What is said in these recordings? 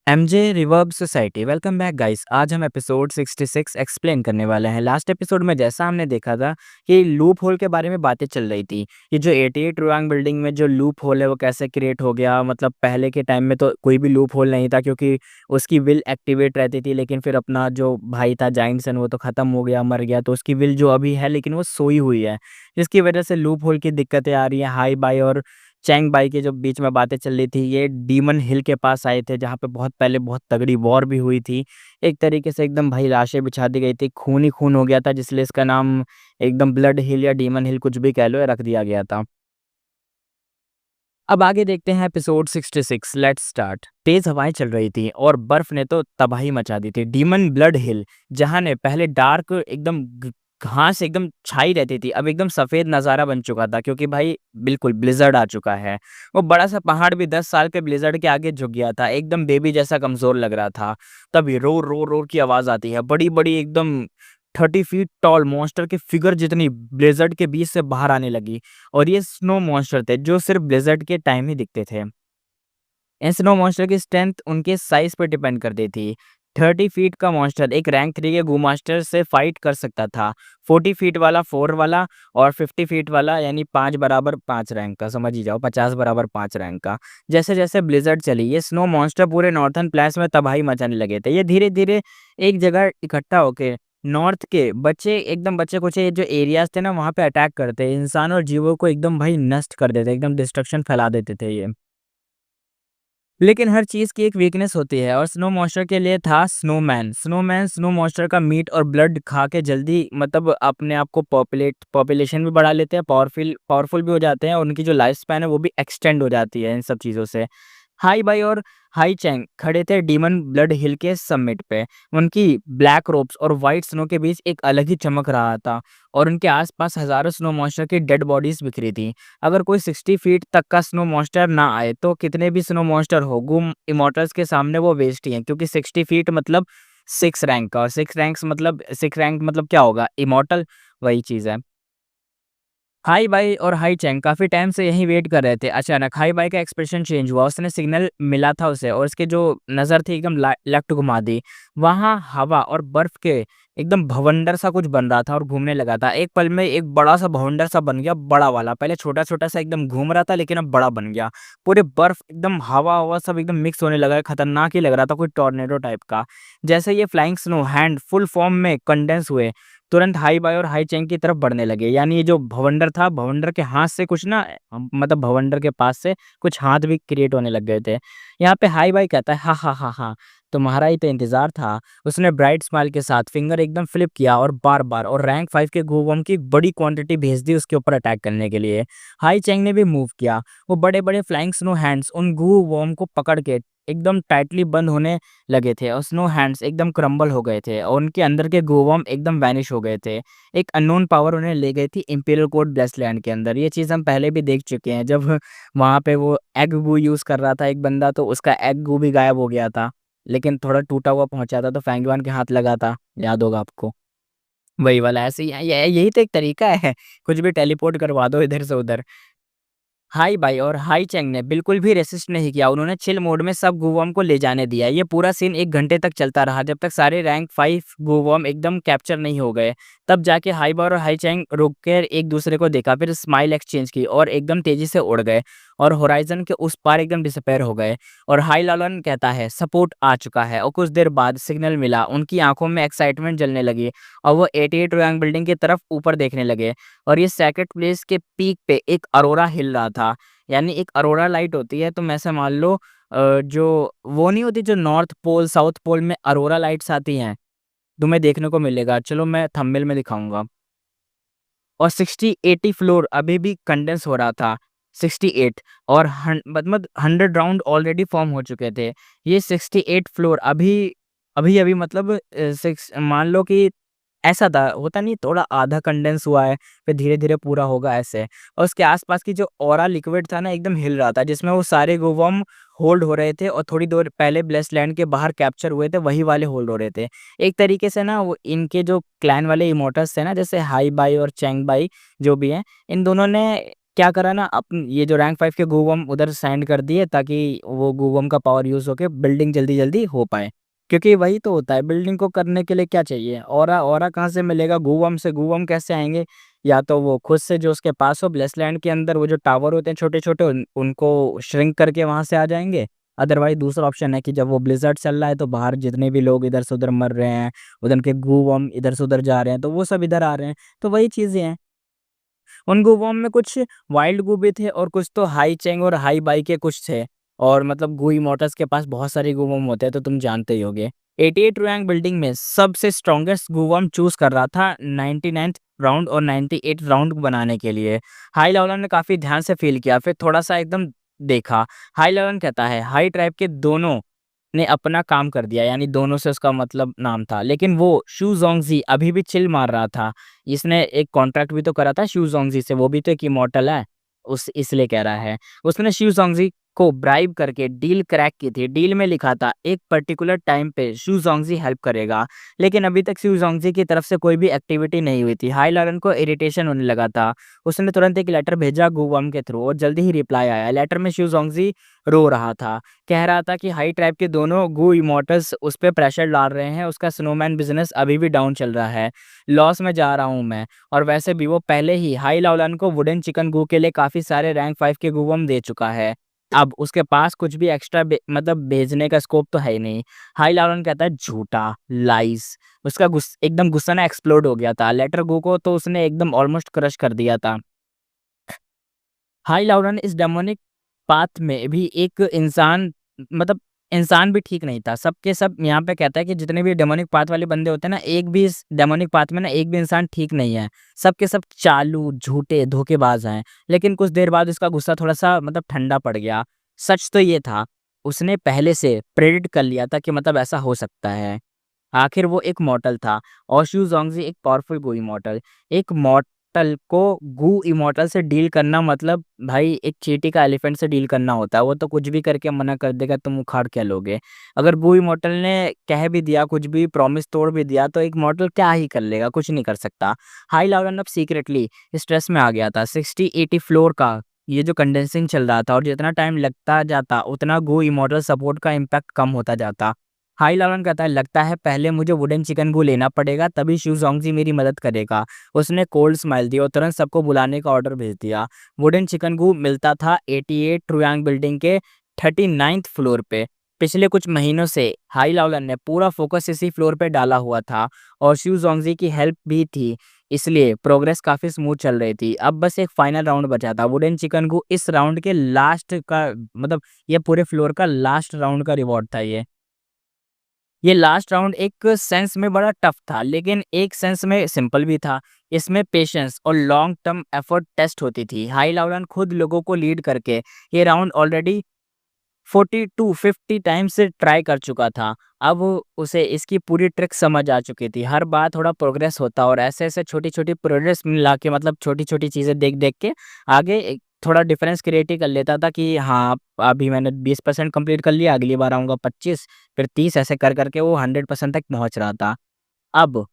MJ reverb society welcome back guys. आज हम episode 66 explain करने वाले हैं। लास्ट एपिसोड में जैसा हमने देखा था कि लूप होल के बारे में बातें चल रही थी। ये जो 88 रुआंग बिल्डिंग में जो लूप होल है वो कैसे क्रिएट हो गया। मतलब पहले के टाइम में तो कोई भी लूप होल नहीं था क्योंकि उसकी विल एक्टिवेट रहती थी, लेकिन फिर अपना जो भाई था जाइंट सन वो तो ख़त्म हो गया, मर गया, तो उसकी विल जो अभी है लेकिन वो सोई हुई है, जिसकी वजह से लूप होल की दिक्कतें आ रही हैं। हाई बाई और चैंग बाई के जो बीच में बातें चल रही थी, ये डीमन हिल के पास आए थे जहाँ पे बहुत पहले बहुत तगड़ी वॉर भी हुई थी। एक तरीके से एकदम भाई लाशें बिछा दी गई थी, खून ही खून हो गया था, जिसलिए इसका नाम एकदम ब्लड हिल या डीमन हिल कुछ भी कह लो रख दिया गया था। अब आगे देखते हैं एपिसोड 66। Let's start. तेज हवाएं चल रही थी और बर्फ ने तो तबाही मचा दी थी। डीमन ब्लड हिल जहाँ ने पहले डार्क एकदम घास एकदम छाई रहती थी, अब एकदम सफेद नज़ारा बन चुका था क्योंकि भाई बिल्कुल ब्लिजर्ड आ चुका है। वो बड़ा सा पहाड़ भी 10 साल के ब्लिजर्ड के आगे झुक गया था, एकदम बेबी जैसा कमजोर लग रहा था। तभी रोर रोर रोर की आवाज आती है, बड़ी बड़ी एकदम 30 फीट टॉल मॉन्स्टर के फिगर जितनी ब्लिजर्ड के बीच से बाहर आने लगी। और ये स्नो मॉन्स्टर थे जो सिर्फ ब्लिज़र्ड के टाइम ही दिखते थे। इन स्नो मॉन्स्टर की स्ट्रेंथ उनके साइज़ पर डिपेंड करती थी। 30 फीट का मॉन्स्टर एक रैंक 3 के गू मास्टर से फाइट कर सकता था। 40 फीट वाला 4 वाला और 50 फीट वाला यानी 5 बराबर 5 रैंक का, समझ ही जाओ 50 बराबर 5 रैंक का। जैसे-जैसे ब्लिज़र्ड चली, ये स्नो मॉन्स्टर पूरे नॉर्थर्न प्लेन्स में तबाही मचाने लगे थे। ये धीरे-धीरे एक जगह इकट्ठा होके नॉर्थ के बच्चे-कुचे जो एरियाज़ थे ना वहाँ पे अटैक करते, इंसान और जीवों को एकदम भाई नष्ट कर देते, एकदम डिस्ट्रक्शन फैला देते थे ये। लेकिन हर चीज़ की एक वीकनेस होती है और स्नो मॉन्स्टर के लिए था स्नोमैन। स्नोमैन स्नो मॉन्स्टर का मीट और ब्लड खा के जल्दी मतलब अपने आप को पॉपुलेशन भी बढ़ा लेते हैं, पावरफुल पावरफुल भी हो जाते हैं और उनकी जो लाइफ स्पैन है वो भी एक्सटेंड हो जाती है इन सब चीज़ों से। हाई बाई और हाई चैंग खड़े थे डीमन ब्लड हिल के समिट पे। उनकी ब्लैक रोब्स और व्हाइट स्नो के बीच एक अलग ही चमक रहा था और उनके आसपास हज़ारों स्नो मॉन्स्टर की डेड बॉडीज़ बिखरी थी। अगर कोई 60 फीट तक का स्नो मॉन्स्टर ना आए तो कितने भी स्नो मॉन्स्टर हो, गुम इमॉर्टल्स के सामने वो वेस्ट ही हैं, क्योंकि 60 फीट मतलब 6 रैंक का और 6 रैंक मतलब क्या होगा? इमॉर्टल, वही चीज़ है। हाई बाई और हाई चैंग काफ़ी टाइम से यहीं वेट कर रहे थे। अचानक हाई बाई का एक्सप्रेशन चेंज हुआ, उसने सिग्नल मिला था उसे और उसकी जो नज़र थी एकदम लेफ्ट घुमा दी। वहाँ हवा और बर्फ़ के एकदम भवंडर सा कुछ बन रहा था और घूमने लगा था। एक पल में एक बड़ा सा भवंडर सा बन गया, बड़ा वाला। पहले छोटा-छोटा सा एकदम घूम रहा था लेकिन अब बड़ा बन गया। पूरे बर्फ़ एकदम हवा-ववा सब एकदम मिक्स होने लगा, खतरनाक ही लग रहा था, कोई टॉर्नेडो टाइप का। जैसे ये flying snow hand full form में कंडेंस हुए, तुरंत हाई बाई और हाई चैंग की तरफ बढ़ने लगे। यानी ये जो भवंडर था, भवंडर के हाथ से कुछ ना मतलब भवंडर के पास से कुछ हाथ भी क्रिएट होने लग गए थे। यहाँ पे हाई बाई कहता है, "हा, हा, हा, हा, तुम्हारा ही तो इंतज़ार था।" उसने ब्राइट स्माइल के साथ फिंगर एकदम फ्लिप किया और बार-बार और रैंक 5 के ग्लूवॉर्म की एक बड़ी क्वांटिटी भेज दी उसके ऊपर अटैक करने के लिए। हाई चैंग ने भी मूव किया। वो बड़े-बड़े फ्लाइंग स्नो हैंड्स उन ग्लूवॉर्म को पकड़ के एकदम टाइटली बंद होने लगे थे और स्नो हैंड्स एकदम क्रम्बल हो गए थे और उनके अंदर के ग्लूवॉर्म एकदम वैनिश हो गए थे। एक अननोन पावर उन्हें ले गई थी इंपीरियल कोड ब्लेसलैंड के अंदर। ये चीज़ हम पहले भी देख चुके हैं, जब वहाँ पे वो एग गू यूज़ कर रहा था एक बंदा, तो उसका एग गू भी गायब हो गया था। लेकिन थोड़ा टूटा हुआ पहुँचा था तो फैंगवान के हाथ लगा था, याद होगा आपको। वही वाला ऐसे ही है, यही तो एक तरीका है, कुछ भी टेलीपोर्ट करवा दो इधर से उधर। हाई बाई और हाई चैंग ने बिल्कुल भी रेसिस्ट नहीं किया। उन्होंने चिल मोड में सब गूवॉर्म को ले जाने दिया। ये पूरा सीन 1 घंटे तक चलता रहा जब तक सारे रैंक 5 गूवॉर्म एकदम कैप्चर नहीं हो गए। तब जाके हाई बाई और हाई चैंग रुक कर एक दूसरे को देखा, फिर स्माइल एक्सचेंज की और एकदम तेजी से उड़ गए और होराइज़न के उस पार एकदम डिसअपीयर हो गए। और हाई लॉलन कहता है सपोर्ट आ चुका है और कुछ देर बाद सिग्नल मिला। उनकी आँखों में एक्साइटमेंट जलने लगी और वो 88 रैंक बिल्डिंग की तरफ ऊपर देखने लगे और ये सेक्रेट प्लेस के पीक पे एक अरोरा हिल रहा था। यानी एक अरोरा लाइट होती है, तुम ऐसे मान लो जो वो नहीं होती जो नॉर्थ पोल, साउथ पोल में अरोरा लाइट्स आती हैं, तुम्हें देखने को मिलेगा। चलो मैं थंबनेल में दिखाऊँगा। और 60-80 फ्लोर अभी भी कंडेंस हो रहा था। 68 और मतलब 100 राउंड ऑलरेडी फॉर्म हो चुके थे। ये 68 फ्लोर अभी-अभी मतलब 6 मान लो कि ऐसा था, होता नहीं थोड़ा आधा कंडेंस हुआ है, फिर धीरे-धीरे पूरा होगा ऐसे। और उसके आस-पास की जो ऑरा लिक्विड था ना एकदम हिल रहा था, जिसमें वो सारे ग्लूवॉर्म होल्ड हो रहे थे और थोड़ी देर पहले ब्लेस्ड लैंड के बाहर कैप्चर हुए थे, वही वाले होल्ड हो रहे थे। एक तरीके से ना वो इनके जो क्लैन वाले इमोर्टल्स थे ना, जैसे हाई बाई और चैंग बाई जो भी हैं, इन दोनों ने क्या करा ना, अपन ये जो रैंक 5 के गूवम उधर सेंड कर दिए ताकि वो गूवम का पावर यूज़ होके बिल्डिंग जल्दी-जल्दी हो पाए। क्योंकि वही तो होता है, बिल्डिंग को करने के लिए क्या चाहिए? ऑरा, ऑरा कहाँ से मिलेगा? गूवम से। गूवम कैसे आएँगे? या तो वो खुद से जो उसके पास हो ब्लेसलैंड के अंदर वो जो टावर होते हैं छोटे-छोटे उनको श्रिंक करके वहाँ से आ जाएँगे। अदरवाइज़ दूसरा ऑप्शन है कि जब वो ब्लिज़्ज़र्ड चल रहा है तो बाहर जितने भी लोग इधर से उधर मर रहे हैं, उधर के गूवम इधर से उधर जा रहे हैं, तो वो सब इधर आ रहे हैं। तो वही चीज़ें हैं। उन गुफाओं में कुछ वाइल्ड गू भी थे और कुछ तो हाई चेंग और हाई बाई के कुछ थे। और मतलब गू इमोर्टल्स के पास बहुत सारे गूवम होते हैं तो तुम जानते ही होगे। 88 रैंक बिल्डिंग में सबसे स्ट्रॉन्गेस्ट गूवम चूज़ कर रहा था 99th राउंड और 98 राउंड बनाने के लिए। हाई लेवलर ने काफ़ी ध्यान से फ़ील किया, फिर थोड़ा-सा एकदम देखा। हाई लेवलर कहता है हाई ट्राइब के दोनों ने अपना काम कर दिया, यानी दोनों से उसका मतलब नाम था। लेकिन वो शू ज़ोंगज़ी अभी भी चिल मार रहा था। इसने एक कॉन्ट्रैक्ट भी तो करा था शू ज़ोंगज़ी से, वो भी तो एक इमॉर्टल है। उस इसलिए कह रहा है। उसने शू ज़ोंगज़ी को ब्राइब करके डील क्रैक की थी। डील में लिखा था एक पर्टिकुलर टाइम पे शू ज़ोंगज़ी हेल्प करेगा। लेकिन अभी तक शू ज़ोंगज़ी की तरफ से कोई भी एक्टिविटी नहीं हुई थी। हाई लॉरेन को इरिटेशन होने लगा था। उसने तुरंत एक लेटर भेजा गुवम के थ्रू और जल्दी ही रिप्लाई आया। लेटर में शू ज़ोंगज़ी रो रहा था। कह रहा था कि हाई ट्राइब के दोनों गू इमॉर्टल्स उस पे प्रेशर डाल रहे हैं, उसका स्नोमैन बिज़नेस अभी भी डाउन चल रहा है, लॉस में जा रहा हूँ मैं। और वैसे भी वो पहले ही हाई लाओलान को वुडन चिकन गू के लिए काफ़ी सारे रैंक 5 के गूवम दे चुका है। अब उसके पास कुछ भी एक्स्ट्रा मतलब भेजने का स्कोप तो है ही नहीं। हाई लाओलान कहता है झूठा, लाइज़। उसका एकदम गुस्सा ना एक्सप्लोड हो गया था। लेटर गू को तो उसने एकदम ऑलमोस्ट क्रश कर दिया था। हाई लाउडन इस डेमोनिक पाथ में भी एक इंसान, मतलब इंसान भी ठीक नहीं था। सब के सब यहाँ पे कहता है कि जितने भी डेमोनिक पाथ वाले बंदे होते हैं ना, एक भी इस डेमोनिक पाथ में ना एक भी इंसान ठीक नहीं है। सब के सब चालू, झूठे, धोखेबाज हैं। लेकिन कुछ देर बाद उसका गुस्सा थोड़ा-सा मतलब ठंडा पड़ गया। सच तो ये था, उसने पहले से प्रेडिक्ट कर लिया था कि मतलब ऐसा हो सकता है। आखिर वो एक मॉर्टल था और शू ज़ोंगज़ी एक पावरफुल गू इमॉर्टल। एक मॉर्टल को गू इमॉर्टल से डील करना मतलब भाई एक चींटी का एलिफेंट से डील करना होता है। वो तो कुछ भी करके मना कर देगा, तुम उखाड़ क्या लोगे? अगर गू इमॉर्टल ने कह भी दिया, कुछ भी प्रॉमिस तोड़ भी दिया तो एक मॉर्टल क्या ही कर लेगा? कुछ नहीं कर सकता। हाई लेवल अब सीक्रेटली स्ट्रेस में आ गया था। 60-80 फ्लोर का ये जो कंडेंसिंग चल रहा था और जितना टाइम लगता जाता उतना गू इमॉर्टल सपोर्ट का इम्पैक्ट कम होता जाता। हाई लालन कहता है लगता है पहले मुझे वुडन चिकन गू लेना पड़ेगा तभी शू ज़ोंगज़ी मेरी मदद करेगा। उसने कोल्ड स्माइल दी और तुरंत सबको बुलाने का ऑर्डर भेज दिया। वुडन चिकन गू मिलता था 88 ट्रुयांग बिल्डिंग के 39th फ्लोर पे। पिछले कुछ महीनों से हाई लालन ने पूरा फोकस इसी फ्लोर पे डाला हुआ था और शू ज़ोंगज़ी की हेल्प भी थी। इसलिए प्रोग्रेस काफ़ी स्मूथ चल रही थी। अब बस एक फाइनल राउंड बचा था। वुडन चिकन गू इस राउंड के लास्ट का मतलब ये पूरे फ्लोर का लास्ट राउंड का रिवॉर्ड था ये। ये लास्ट राउंड एक सेंस में बड़ा टफ था, लेकिन एक सेंस में सिंपल भी था। इसमें पेशेंस और लॉन्ग टर्म एफर्ट टेस्ट होती थी। हाई लाउलन खुद लोगों को लीड करके ये राउंड ऑलरेडी 40 टू 50 टाइम्स से ट्राई कर चुका था। अब उसे इसकी पूरी ट्रिक समझ आ चुकी थी। हर बार थोड़ा प्रोग्रेस होता और ऐसे-ऐसे छोटी-छोटी प्रोग्रेस मिला के मतलब छोटी-छोटी चीज़ें देख-देख के आगे एक थोड़ा डिफरेंस क्रिएट ही कर लेता था कि हाँ, अभी मैंने 20% कंप्लीट कर लिया, अगली बार आऊँगा 25, फिर 30 ऐसे कर-कर के वो 100% तक पहुँच रहा था। अब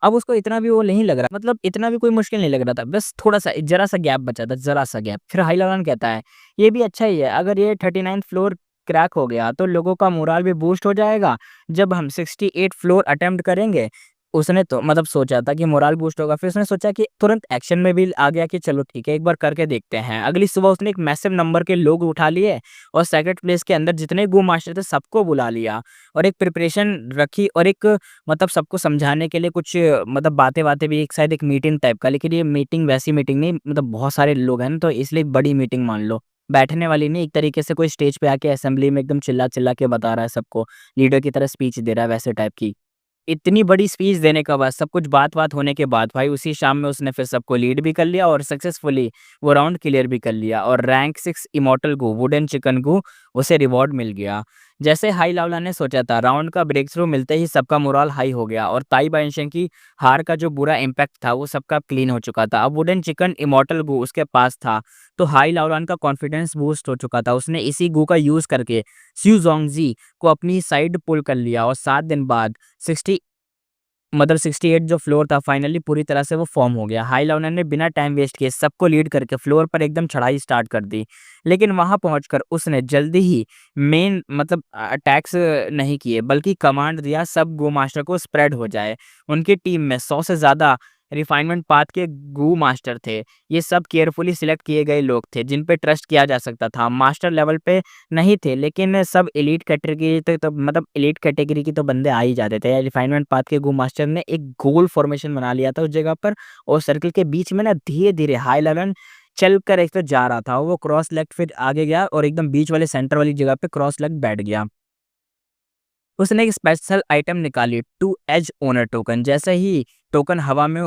अब उसको इतना भी वो नहीं लग रहा, मतलब इतना भी कोई मुश्किल नहीं लग रहा था। बस थोड़ा-सा ज़रा-सा गैप बचा था, ज़रा-सा गैप। फिर हाई लॉरेन कहता है, "ये भी अच्छा ही है, अगर ये 39th फ्लोर क्रैक हो गया, तो लोगों का मोरल भी बूस्ट हो जाएगा। जब हम 68 फ्लोर अटेम्प्ट करेंगे।" उसने तो मतलब सोचा था कि मोरल बूस्ट होगा, फिर उसने सोचा कि तुरंत एक्शन में भी आ गया कि चलो ठीक है, एक बार करके देखते हैं। अगली सुबह उसने एक मैसिव नंबर के लोग उठा लिए और सेक्रेट प्लेस के अंदर जितने गू मास्टर थे, सबको बुला लिया और एक प्रिपरेशन रखी और एक मतलब सबको समझाने के लिए कुछ मतलब बातें-वातें भी एक शायद एक मीटिंग टाइप का, लेकिन ये मीटिंग वैसी मीटिंग नहीं, मतलब बहुत सारे लोग हैं ना तो इसलिए बड़ी मीटिंग मान लो। बैठने वाली नहीं, एक तरीके से कोई स्टेज पे आके असेंबली में एकदम चिल्ला-चिल्ला के बता रहा है सबको, लीडर की तरह स्पीच दे रहा है वैसे टाइप की। इतनी बड़ी स्पीच देने के बाद सब कुछ बात-वात होने के बाद भाई उसी शाम में उसने फिर सबको लीड भी कर लिया और सक्सेसफुली वो राउंड क्लियर भी कर लिया और रैंक 6 इमॉर्टल गू, वुडन चिकन गू उसे रिवॉर्ड मिल गया। जैसे हाई लावला ने सोचा था, राउंड का ब्रेक थ्रू मिलते ही सबका मोरल हाई हो गया और ताई बाइंशन की हार का जो बुरा इम्पैक्ट था वो सबका क्लीन हो चुका था। अब वुडन चिकन इमॉर्टल गू उसके पास था, तो हाई लावलान का कॉन्फिडेंस बूस्ट हो चुका था। उसने इसी गू का यूज़ करके स्यू ज़ोंगज़ी को अपनी साइड पुल कर लिया और 7 दिन बाद 60 मतलब 68 जो फ्लोर था फाइनली पूरी तरह से वो फॉर्म हो गया। हाई लर्नर ने बिना टाइम वेस्ट किए सबको लीड करके फ्लोर पर एकदम चढ़ाई स्टार्ट कर दी। लेकिन वहाँ पहुँचकर उसने जल्दी ही मेन मतलब अटैक्स नहीं किए बल्कि कमांड दिया सब गो मास्टर को स्प्रेड हो जाए। उनकी टीम में 100 से ज़्यादा रिफाइनमेंट पाथ के गो मास्टर थे। ये सब केयरफुली सिलेक्ट किए गए लोग थे जिन पे ट्रस्ट किया जा सकता था। मास्टर लेवल पे नहीं थे लेकिन सब एलीट कैटेगरी तो मतलब एलीट कैटेगरी के तो बंदे आ ही जाते थे। रिफाइनमेंट पाथ के गो मास्टर ने एक गोल फॉर्मेशन बना लिया था उस जगह पर और सर्कल के बीच में ना धीरे-धीरे हाई लेवल चलकर एक तो जा रहा था। वो क्रॉस लेग फिर आगे गया और एकदम बीच वाले सेंटर वाली जगह पे क्रॉस लेग बैठ गया। उसने एक स्पेशल आइटम निकाली, टू एज ओनर टोकन। जैसे ही टोकन हवा में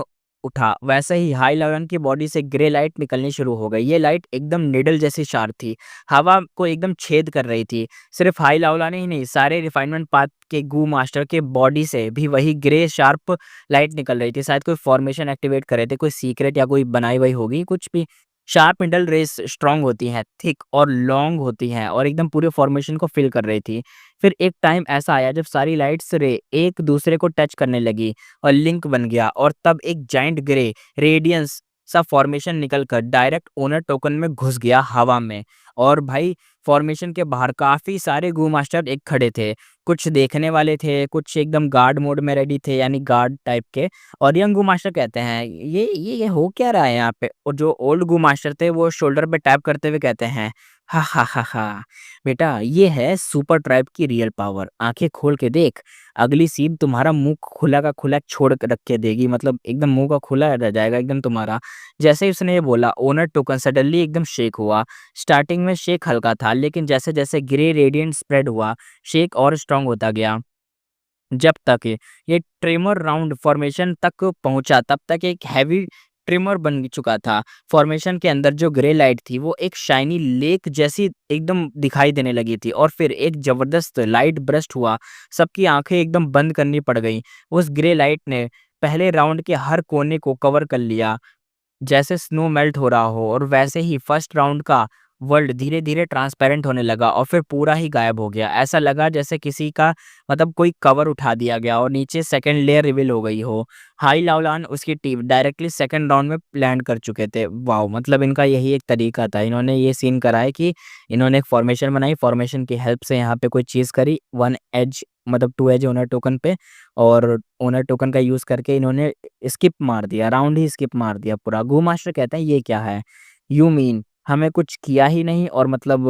उठा वैसे ही हाई लेवल की बॉडी से ग्रे लाइट निकलनी शुरू हो गई। ये लाइट एकदम निडल जैसी शार्प थी, हवा को एकदम छेद कर रही थी। सिर्फ हाई लावला ने ही नहीं, सारे रिफाइनमेंट पाथ के गू मास्टर के बॉडी से भी वही ग्रे शार्प लाइट निकल रही थी। शायद कोई फॉर्मेशन एक्टिवेट कर रहे थे, कोई सीक्रेट या कोई बनाई हुई होगी कुछ भी। शार्प मिडल रेस स्ट्रांग होती हैं, थिक और लॉन्ग होती हैं और एकदम पूरे फॉर्मेशन को फिल कर रही थी। फिर एक टाइम ऐसा आया जब सारी लाइट्स रे एक दूसरे को टच करने लगी और लिंक बन गया और तब एक जाइंट ग्रे रेडियंस सा फॉर्मेशन निकलकर डायरेक्ट ओनर टोकन में घुस गया हवा में। और भाई फॉर्मेशन के बाहर काफ़ी सारे गू मास्टर एक खड़े थे। कुछ देखने वाले थे, कुछ एकदम गार्ड मोड में रेडी थे यानी गार्ड टाइप के। और यंग गू मास्टर कहते हैं ये हो क्या रहा है यहाँ पे? और जो ओल्ड गू मास्टर थे वो शोल्डर पे टैप करते हुए कहते हैं, हा हा हा हा बेटा ये है सुपर ट्राइब की रियल पावर। आंखें खोल के देख, अगली सीन तुम्हारा मुंह खुला का खुला छोड़ के रख के देगी। मतलब एकदम मुंह का खुला रह जाएगा एकदम तुम्हारा। जैसे ही उसने ये बोला ओनर टोकन सडनली एकदम शेक हुआ। स्टार्टिंग में शेक हल्का था लेकिन जैसे जैसे ग्रे रेडिएंट स्प्रेड हुआ शेक और स्ट्रांग होता गया। जब तक ये ट्रिमर राउंड फॉर्मेशन तक पहुंचा तब तक एक हैवी ट्रिमर बन चुका था। फॉर्मेशन के अंदर जो ग्रे लाइट थी वो एक शाइनी लेक जैसी एकदम दिखाई देने लगी थी और फिर एक जबरदस्त लाइट ब्रस्ट हुआ। सबकी आंखें एकदम बंद करनी पड़ गई। उस ग्रे लाइट ने पहले राउंड के हर कोने को कवर कर लिया जैसे स्नो मेल्ट हो रहा हो। और वैसे ही फर्स्ट राउंड का वर्ल्ड धीरे धीरे ट्रांसपेरेंट होने लगा और फिर पूरा ही गायब हो गया। ऐसा लगा जैसे किसी का मतलब कोई कवर उठा दिया गया और नीचे सेकंड लेयर रिवील हो गई हो। हाई लावलान उसकी टीम डायरेक्टली सेकंड राउंड में लैंड कर चुके थे। वाओ, मतलब इनका यही एक तरीका था। इन्होंने ये सीन करा है कि इन्होंने एक फॉर्मेशन बनाई, फॉर्मेशन की हेल्प से यहाँ पे कोई चीज़ करी, वन एज मतलब टू एज ओनर टोकन पे, और ओनर टोकन का यूज़ करके इन्होंने स्किप मार दिया, राउंड ही स्किप मार दिया पूरा। गो मास्टर कहते हैं ये क्या है? यू मीन हमें कुछ किया ही नहीं और मतलब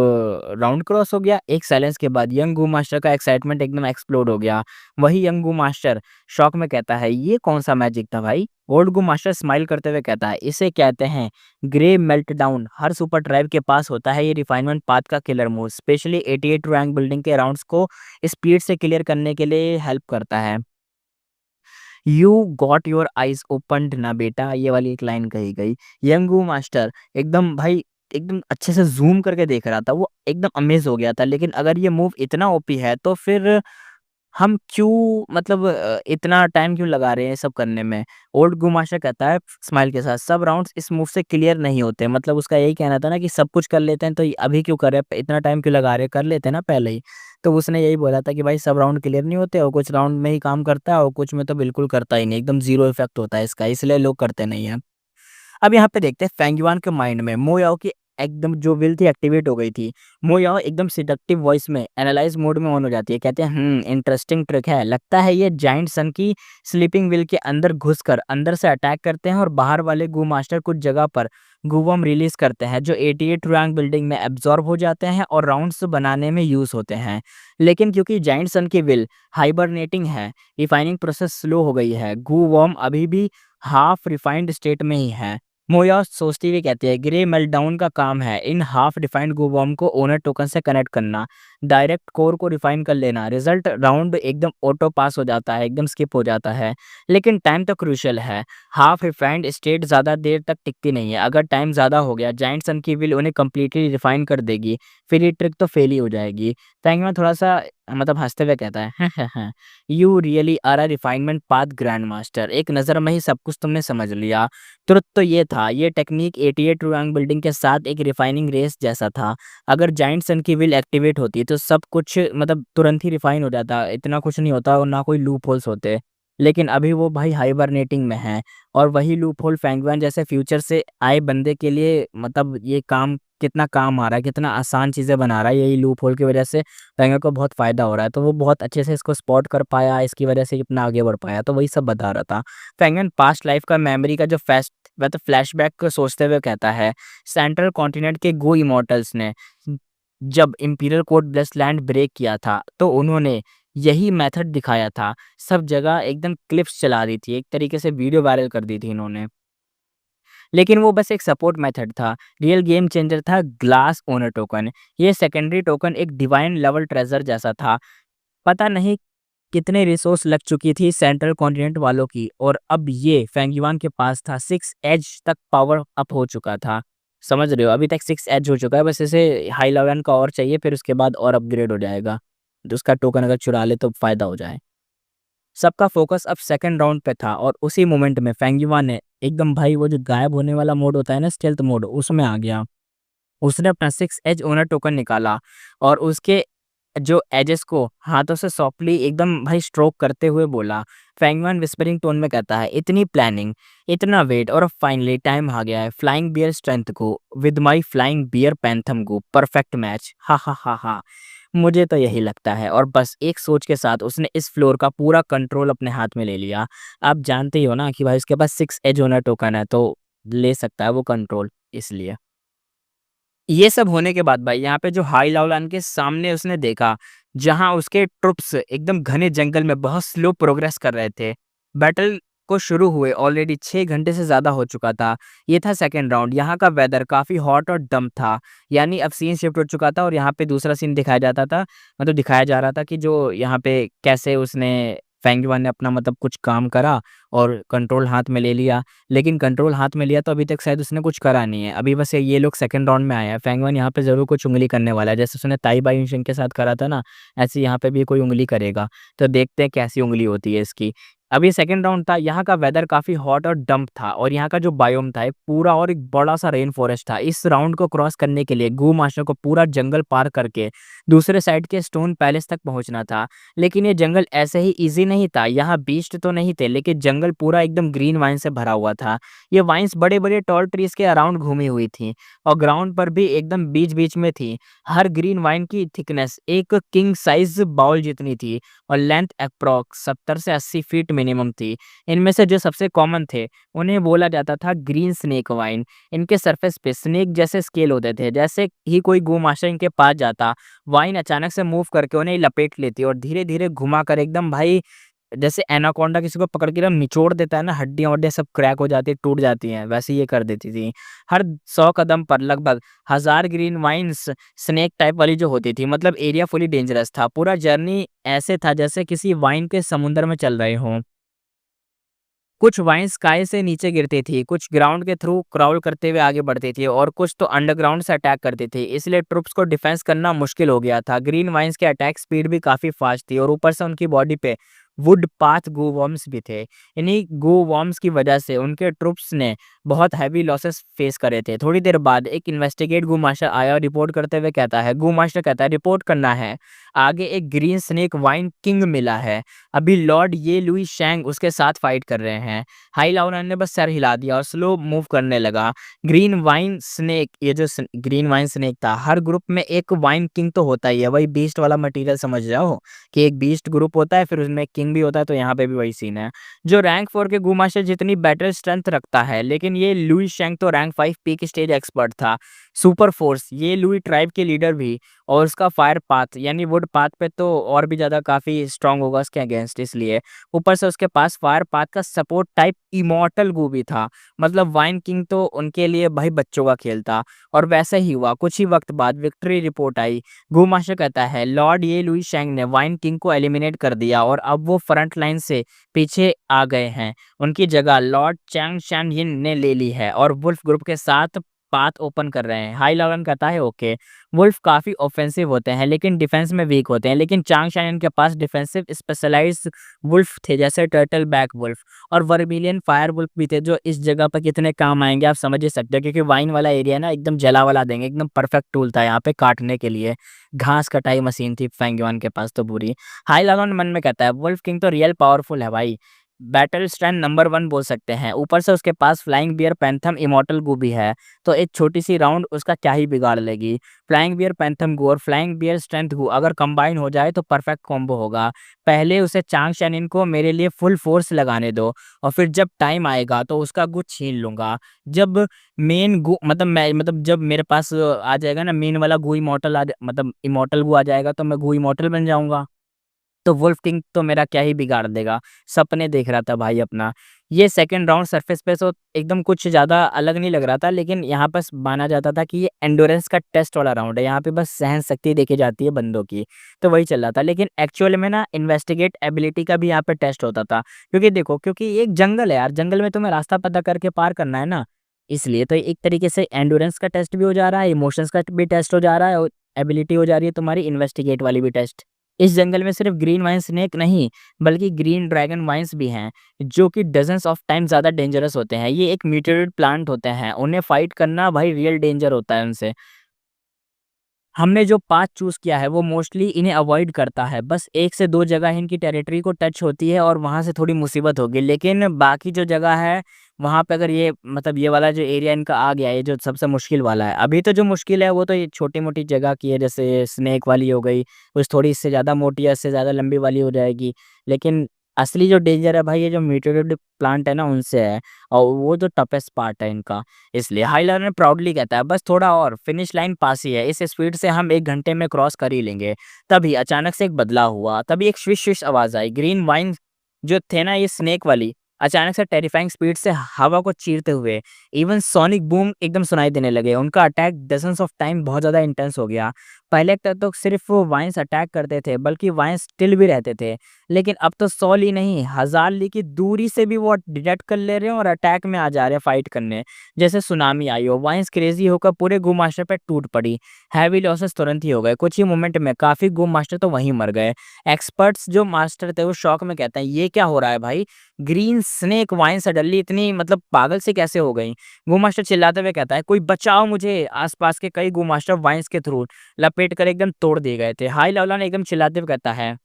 राउंड क्रॉस हो गया? एक साइलेंस के बाद यंग गो मास्टर का एक्साइटमेंट एकदम एक्सप्लोड हो गया। वही यंग गो मास्टर शॉक में कहता है ये कौन सा मैजिक था भाई? ओल्ड गो मास्टर स्माइल करते हुए कहता है इसे कहते हैं ग्रे मेल्टडाउन। हर सुपर ट्राइब के पास होता है ये रिफाइनमेंट पाथ का killer move. Specially 88 rank building के राउंड्स को स्पीड से क्लियर करने के लिए हेल्प करता है। You got your eyes opened ना बेटा, ये वाली एक लाइन कही गई। यंगू मास्टर एकदम भाई एकदम अच्छे से ज़ूम करके देख रहा था, वो एकदम अमेज़ हो गया था। लेकिन अगर ये मूव इतना ओपी है तो फिर हम क्यों मतलब इतना टाइम क्यों लगा रहे हैं सब करने में? ओल्ड गुमाशा कहता है स्माइल के साथ सब राउंड्स इस मूव से क्लियर नहीं होते। मतलब उसका यही कहना था ना कि सब कुछ कर लेते हैं तो ये अभी क्यों कर रहे हैं, इतना टाइम क्यों लगा रहे हैं, कर लेते हैं ना पहले ही। तो उसने यही बोला था कि भाई सब राउंड क्लियर नहीं होते और कुछ राउंड में ही काम करता है और कुछ में तो बिल्कुल करता ही नहीं, एकदम ज़ीरो इफ़ेक्ट होता है इसका, इसलिए लोग करते नहीं हैं। अब यहाँ पे देखते हैं फेंग युआन के माइंड में मोयाओ की एकदम जो विल थी एक्टिवेट हो गई थी। मोयाओ एकदम सेडक्टिव वॉइस में एनालाइज मोड में ऑन हो जाती है। कहते हैं इंटरेस्टिंग ट्रिक है, लगता है ये जाइंट सन की स्लीपिंग विल के अंदर घुसकर अंदर से अटैक करते हैं और बाहर वाले गू मास्टर कुछ जगह पर गूवम रिलीज करते हैं जो 88 रैंक बिल्डिंग में एब्जॉर्ब हो जाते हैं और राउंड्स बनाने में यूज होते हैं। लेकिन क्योंकि जाइंट सन की विल हाइबरनेटिंग है, रिफाइनिंग प्रोसेस स्लो हो गई है, गू वॉर्म अभी भी हाफ रिफाइंड स्टेट में ही है। मोया सोचती हुई कहती है ग्रे मेल्टडाउन का काम है इन हाफ डिफाइंड गोवॉर्म को ओनर टोकन से कनेक्ट करना, डायरेक्ट कोर को रिफाइन कर लेना। रिजल्ट राउंड एकदम ऑटो पास हो जाता है, एकदम स्किप हो जाता है। लेकिन टाइम तो क्रूशियल है, हाफ रिफाइंड स्टेट ज़्यादा देर तक टिकती नहीं है। अगर टाइम ज़्यादा हो गया जाइंट सन की विल उन्हें कम्प्लीटली रिफाइन कर देगी, फिर ये ट्रिक तो फेल ही हो जाएगी। तैंगमा थोड़ा सा मतलब हंसते हुए कहता है you really are a refinement path grand master, एक नज़र में ही सब कुछ तुमने समझ लिया। तुरंत तो ये था, ये टेक्निक 88 रैंक बिल्डिंग के साथ एक रिफाइनिंग रेस जैसा था। अगर जाइंट सन की व्हील एक्टिवेट होती तो सब कुछ मतलब तुरंत ही रिफाइन हो जाता, इतना कुछ नहीं होता और ना कोई लूप होल्स होते। लेकिन अभी वो भाई हाइबरनेटिंग में है। और वही लूपहोल फैंगवान जैसे फ्यूचर से आए बंदे के लिए मतलब ये काम कितना काम आ रहा है, कितना आसान चीज़ें बना रहा है, यही लूपहोल की वजह से फैंगवान को बहुत फ़ायदा हो रहा है। तो वो बहुत अच्छे से इसको स्पॉट कर पाया, इसकी वजह से इतना आगे बढ़ पाया, तो वही सब बता रहा था। फैंगवान पास्ट लाइफ का मेमोरी का जो मतलब फ्लैशबैक को सोचते हुए कहता है, सेंट्रल कॉन्टिनेंट के गो इमॉर्टल्स ने जब इंपीरियल कोड ब्लेसलैंड ब्रेक किया था, तो उन्होंने यही मेथड दिखाया था। सब जगह एकदम क्लिप्स चला दी थी, एक तरीके से वीडियो वायरल कर दी थी इन्होंने। लेकिन वो बस एक सपोर्ट मेथड था, रियल गेम चेंजर था ग्लास ओनर टोकन। ये सेकेंडरी टोकन एक डिवाइन लेवल ट्रेजर जैसा था। पता नहीं कितने रिसोर्स लग चुकी थी सेंट्रल कॉन्टिनेंट वालों की, और अब ये फेंगयुआन के पास था, 6 एज तक पावर अप हो चुका था। समझ रहे हो? अभी तक 6 एज हो चुका है, बस इसे हाई लेवल का और चाहिए, फिर उसके बाद और अपग्रेड हो जाएगा। तो उसका टोकन अगर चुरा ले तो फ़ायदा हो जाए। सबका फ़ोकस अब सेकंड राउंड पे था, और उसी मोमेंट में फेंगयुआन ने एकदम भाई वो जो गायब होने वाला मोड होता है ना, स्टेल्थ मोड, उसमें आ गया। उसने अपना 6 एज ओनर टोकन निकाला और उसके जो एजेस को हाथों से सॉफ्टली एकदम भाई स्ट्रोक करते हुए बोला। फैंगमैन विस्परिंग टोन में कहता है, इतनी प्लानिंग, इतना वेट, और अब फाइनली टाइम आ गया है फ्लाइंग बियर स्ट्रेंथ को विद माय फ्लाइंग बियर पैंथम को परफेक्ट मैच। हा हा हा हा। मुझे तो यही लगता है, और बस एक सोच के साथ उसने इस फ्लोर का पूरा कंट्रोल अपने हाथ में ले लिया। आप जानते ही हो ना कि भाई उसके पास 6 एज ओनर टोकन है, तो ले सकता है वो कंट्रोल, इसलिए। ये सब होने के बाद भाई यहाँ पे जो हाई लाओलान के सामने उसने देखा, जहाँ उसके ट्रुप्स एकदम घने जंगल में बहुत स्लो प्रोग्रेस कर रहे थे। बैटल को शुरू हुए ऑलरेडी 6 घंटे से ज़्यादा हो चुका था। ये था सेकंड राउंड। यहाँ का वेदर काफ़ी हॉट और डम था। यानी अब सीन शिफ्ट हो चुका था और यहाँ पे दूसरा सीन दिखाया जाता था, मतलब दिखाया जा रहा था कि जो यहाँ पे कैसे उसने फेंगयुआन ने अपना मतलब कुछ काम करा और कंट्रोल हाथ में ले लिया। लेकिन कंट्रोल हाथ में लिया तो अभी तक शायद उसने कुछ करा नहीं है। अभी बस ये लोग सेकंड राउंड में आए हैं। फेंगवन यहाँ पे ज़रूर कुछ उँगली करने वाला है। जैसे उसने ताई बाइंशिंग के साथ करा था ना, ऐसे यहाँ पे भी कोई उँगली करेगा। तो देखते हैं कैसी उँगली होती है इसकी। अब ये सेकंड राउंड था। यहाँ का वेदर काफ़ी हॉट और डंप था, और यहाँ का जो बायोम था एक पूरा और एक बड़ा-सा रेन फॉरेस्ट था। इस राउंड को क्रॉस करने के लिए गू मास्टर को पूरा जंगल पार करके दूसरे साइड के स्टोन पैलेस तक पहुँचना था। लेकिन ये जंगल ऐसे ही ईज़ी नहीं था। यहाँ बीस्ट तो नहीं थे, लेकिन जंगल पूरा एकदम ग्रीन वाइन से भरा हुआ था। ये वाइन्स बड़े-बड़े टॉल ट्रीज़ के अराउंड घूमी हुई थी, और ग्राउंड पर भी एकदम बीच-बीच में थी। हर ग्रीन वाइन की थिकनेस एक किंग साइज़ बाउल जितनी थी, और लेंथ एप्रॉक्स 70 से 80 फीट मिनिमम थी। इनमें से जो सबसे कॉमन थे, उन्हें बोला जाता था ग्रीन स्नेक वाइन। इनके सरफेस पे स्नेक जैसे स्केल होते थे। जैसे ही कोई गो मास्टर इनके पास जाता, वाइन अचानक से मूव करके उन्हें लपेट लेती और धीरे-धीरे घुमाकर एकदम भाई जैसे एनाकोंडा किसी को पकड़ के एकदम निचोड़ देता है ना, हड्डियाँ-वड्डियाँ सब क्रैक हो जाती है, टूट जाती हैं, वैसे ये कर देती थी। हर 100 कदम पर लगभग 1000 ग्रीन वाइन्स स्नेक टाइप वाली जो होती थी, मतलब एरिया फुली डेंजरस था। पूरा जर्नी ऐसे था जैसे किसी वाइन के समुंदर में चल रहे हों। कुछ वाइन स्काई से नीचे गिरती थी, कुछ ग्राउंड के थ्रू क्राउल करते हुए आगे बढ़ती थी, और कुछ तो अंडरग्राउंड से अटैक करती थी। इसलिए ट्रुप्स को डिफेंस करना मुश्किल हो गया था। ग्रीन वाइन्स की अटैक स्पीड भी काफ़ी फास्ट थी, और ऊपर से उनकी बॉडी पे वुड पाथ गू वर्म्स भी थे। इन्हीं गू वर्म्स की वजह से उनके ट्रुप्स ने बहुत हैवी लॉसेस फेस करे थे। थोड़ी देर बाद एक इन्वेस्टिगेट गू मास्टर आया और रिपोर्ट करते हुए कहता है, गू मास्टर कहता है रिपोर्ट करना है, आगे एक ग्रीन स्नेक वाइन किंग मिला है। अभी लॉर्ड ये लुई शैंग उसके साथ फाइट कर रहे हैं। हाई लाउनर ने बस सर हिला दिया और स्लो मूव करने लगा। ग्रीन वाइन स्नेक, ये जो ग्रीन वाइन स्नेक था, हर ग्रुप में एक वाइन किंग तो होता ही है, वही बीस्ट वाला मटेरियल समझ जाओ कि एक बीस्ट ग्रुप होता है, फिर उसमें किंग भी होता है, तो यहाँ पे भी वही सीन है। जो रैंक 4 के गू मास्टर जितनी बैटल स्ट्रेंथ रखता है, लेकिन ये लुई शैंग तो रैंक 5 पीक स्टेज एक्सपर्ट था। सुपर फोर्स, ये लुई ट्राइब के लीडर भी, और उसका फायर पाथ यानी वुड पाथ पे तो और भी ज़्यादा काफ़ी स्ट्रांग होगा उसके अगेंस्ट, इसलिए ऊपर से उसके पास फायर पाथ का सपोर्ट टाइप इमॉर्टल गू भी था। मतलब वाइन किंग तो उनके लिए भाई बच्चों का खेल था। और वैसे ही हुआ। कुछ ही वक्त बाद विक्ट्री रिपोर्ट आई। गू मास्टर कहता है लॉर्ड ये लुई शैंग ने वाइन किंग को एलिमिनेट कर दिया, और अब वो फ्रंट लाइन से पीछे आ गए हैं। उनकी जगह लॉर्ड चैंग शैन यिन ने ले ली है, और वुल्फ ग्रुप के साथ पाथ ओपन कर रहे हैं। हाई लॉगन कहता है ओके, वुल्फ काफ़ी ऑफेंसिव होते हैं लेकिन डिफेंस में वीक होते हैं, लेकिन चांग शाइन के पास डिफेंसिव स्पेशलाइज्ड वुल्फ थे, जैसे टर्टल बैक वुल्फ और वर्मिलियन फायर वुल्फ भी थे, जो इस जगह पर कितने काम आएंगे आप समझ ही सकते हो, क्योंकि वाइन वाला एरिया ना एकदम जला वाला देंगे, एकदम परफेक्ट टूल था यहाँ पे काटने के लिए। घास कटाई मशीन थी फेंगयुआन के पास तो पूरी। हाई लॉगन मन में कहता है वुल्फ किंग तो रियल पावरफुल है भाई, बैटल स्ट्रेंथ नंबर 1 बोल सकते हैं। ऊपर से उसके पास फ्लाइंग बियर, पैंथम, इमॉर्टल गू भी है, तो एक छोटी-सी राउंड उसका क्या ही बिगाड़ लेगी। फ्लाइंग बियर, पैंथम गू और फ्लाइंग बियर स्ट्रेंथ गू अगर कंबाइन हो जाए तो परफेक्ट कॉम्बो होगा। पहले उसे चांग चैनिन को मेरे लिए फुल फोर्स लगाने दो और फिर जब टाइम आएगा तो उसका गू छीन लूँगा। जब मेन गू मतलब जब मेरे पास आ जाएगा ना मेन वाला गू इमॉर्टल मतलब इमॉर्टल गू आ जाएगा तो मैं गू इमॉर्टल बन जाऊँगा। तो वुल्फ किंग तो मेरा क्या ही बिगाड़ देगा, सपने देख रहा था भाई अपना। ये सेकंड राउंड सरफेस पे तो एकदम कुछ ज़्यादा अलग नहीं लग रहा था, लेकिन यहाँ बस माना जाता था कि ये एंडोरेंस का टेस्ट वाला राउंड है, यहाँ पे बस सहनशक्ति देखी जाती है बंदों की, तो वही चल रहा था। लेकिन एक्चुअल में ना इन्वेस्टिगेट एबिलिटी का भी यहाँ पे टेस्ट होता था, क्योंकि देखो क्योंकि ये एक जंगल है यार, जंगल में तुम्हें रास्ता पता करके पार करना है ना, इसलिए तो एक तरीके से एंडोरेंस का टेस्ट भी हो जा रहा है, इमोशंस का भी टेस्ट हो जा रहा है और एबिलिटी हो जा रही है तुम्हारी इन्वेस्टिगेट वाली भी टेस्ट। इस जंगल में सिर्फ ग्रीन वाइन स्नेक नहीं, बल्कि ग्रीन ड्रैगन वाइन्स भी हैं, जो कि डज़न्स ऑफ टाइम ज़्यादा डेंजरस होते हैं। ये एक म्यूटेटेड प्लांट होते हैं, उन्हें फाइट करना भाई रियल डेंजर होता है उनसे। हमने जो पाथ चूज़ किया है वो मोस्टली इन्हें अवॉइड करता है। बस 1 से 2 जगह इनकी टेरिटरी को टच होती है और वहाँ से थोड़ी मुसीबत होगी। लेकिन बाकी जो जगह है, वहाँ पे अगर ये मतलब ये वाला जो एरिया इनका आ गया है, ये जो सबसे मुश्किल वाला है। अभी तो जो मुश्किल है वो तो ये छोटी-मोटी जगह की है, जैसे स्नेक वाली हो गई, कुछ थोड़ी इससे ज़्यादा मोटी या इससे ज़्यादा लंबी वाली हो जाएगी। लेकिन असली जो डेंजर है भाई, ये जो म्यूटेटेड प्लांट है ना उनसे है, और वो जो टफेस्ट पार्ट है इनका। इसलिए हाइलाइनर प्राउडली कहता है बस थोड़ा और, फिनिश लाइन पास ही है, इस स्पीड से हम 1 घंटे में क्रॉस कर ही लेंगे। तभी अचानक से एक बदलाव हुआ, तभी एक स्विश स्विश आवाज़ आई। ग्रीन वाइन जो थे ना ये स्नेक वाली, अचानक से टेरिफाइंग स्पीड से हवा को चीरते हुए इवन सोनिक बूम एकदम सुनाई देने लगे। उनका अटैक डज़न्स ऑफ टाइम बहुत ज़्यादा इंटेंस हो गया। पहले तक तो सिर्फ वो वाइन्स अटैक करते थे, बल्कि वाइन्स स्टिल भी रहते थे। लेकिन अब तो 100 ली नहीं, 1000 ली की दूरी से भी वो डिटेक्ट कर ले रहे हैं और अटैक में आ जा रहे हैं फाइट करने। जैसे सुनामी आई हो, वाइन्स क्रेजी होकर पूरे गू मास्टर पे टूट पड़ी। हैवी लॉसेस तुरंत ही हो गए, कुछ ही मोमेंट में काफ़ी गू मास्टर तो वहीं मर गए। एक्सपर्ट्स जो मास्टर थे वो शॉक में कहते हैं ये क्या हो रहा है भाई? ग्रीन स्नेक वाइन सडनली इतनी मतलब पागल से कैसे हो गई? गू मास्टर चिल्लाते हुए कहता है कोई बचाओ मुझे। आसपास के कई गू मास्टर वाइन्स के थ्रू लपेट कर एकदम तोड़ दिए गए थे। हाई लेवल ने एकदम चिल्लाते हुए कहता है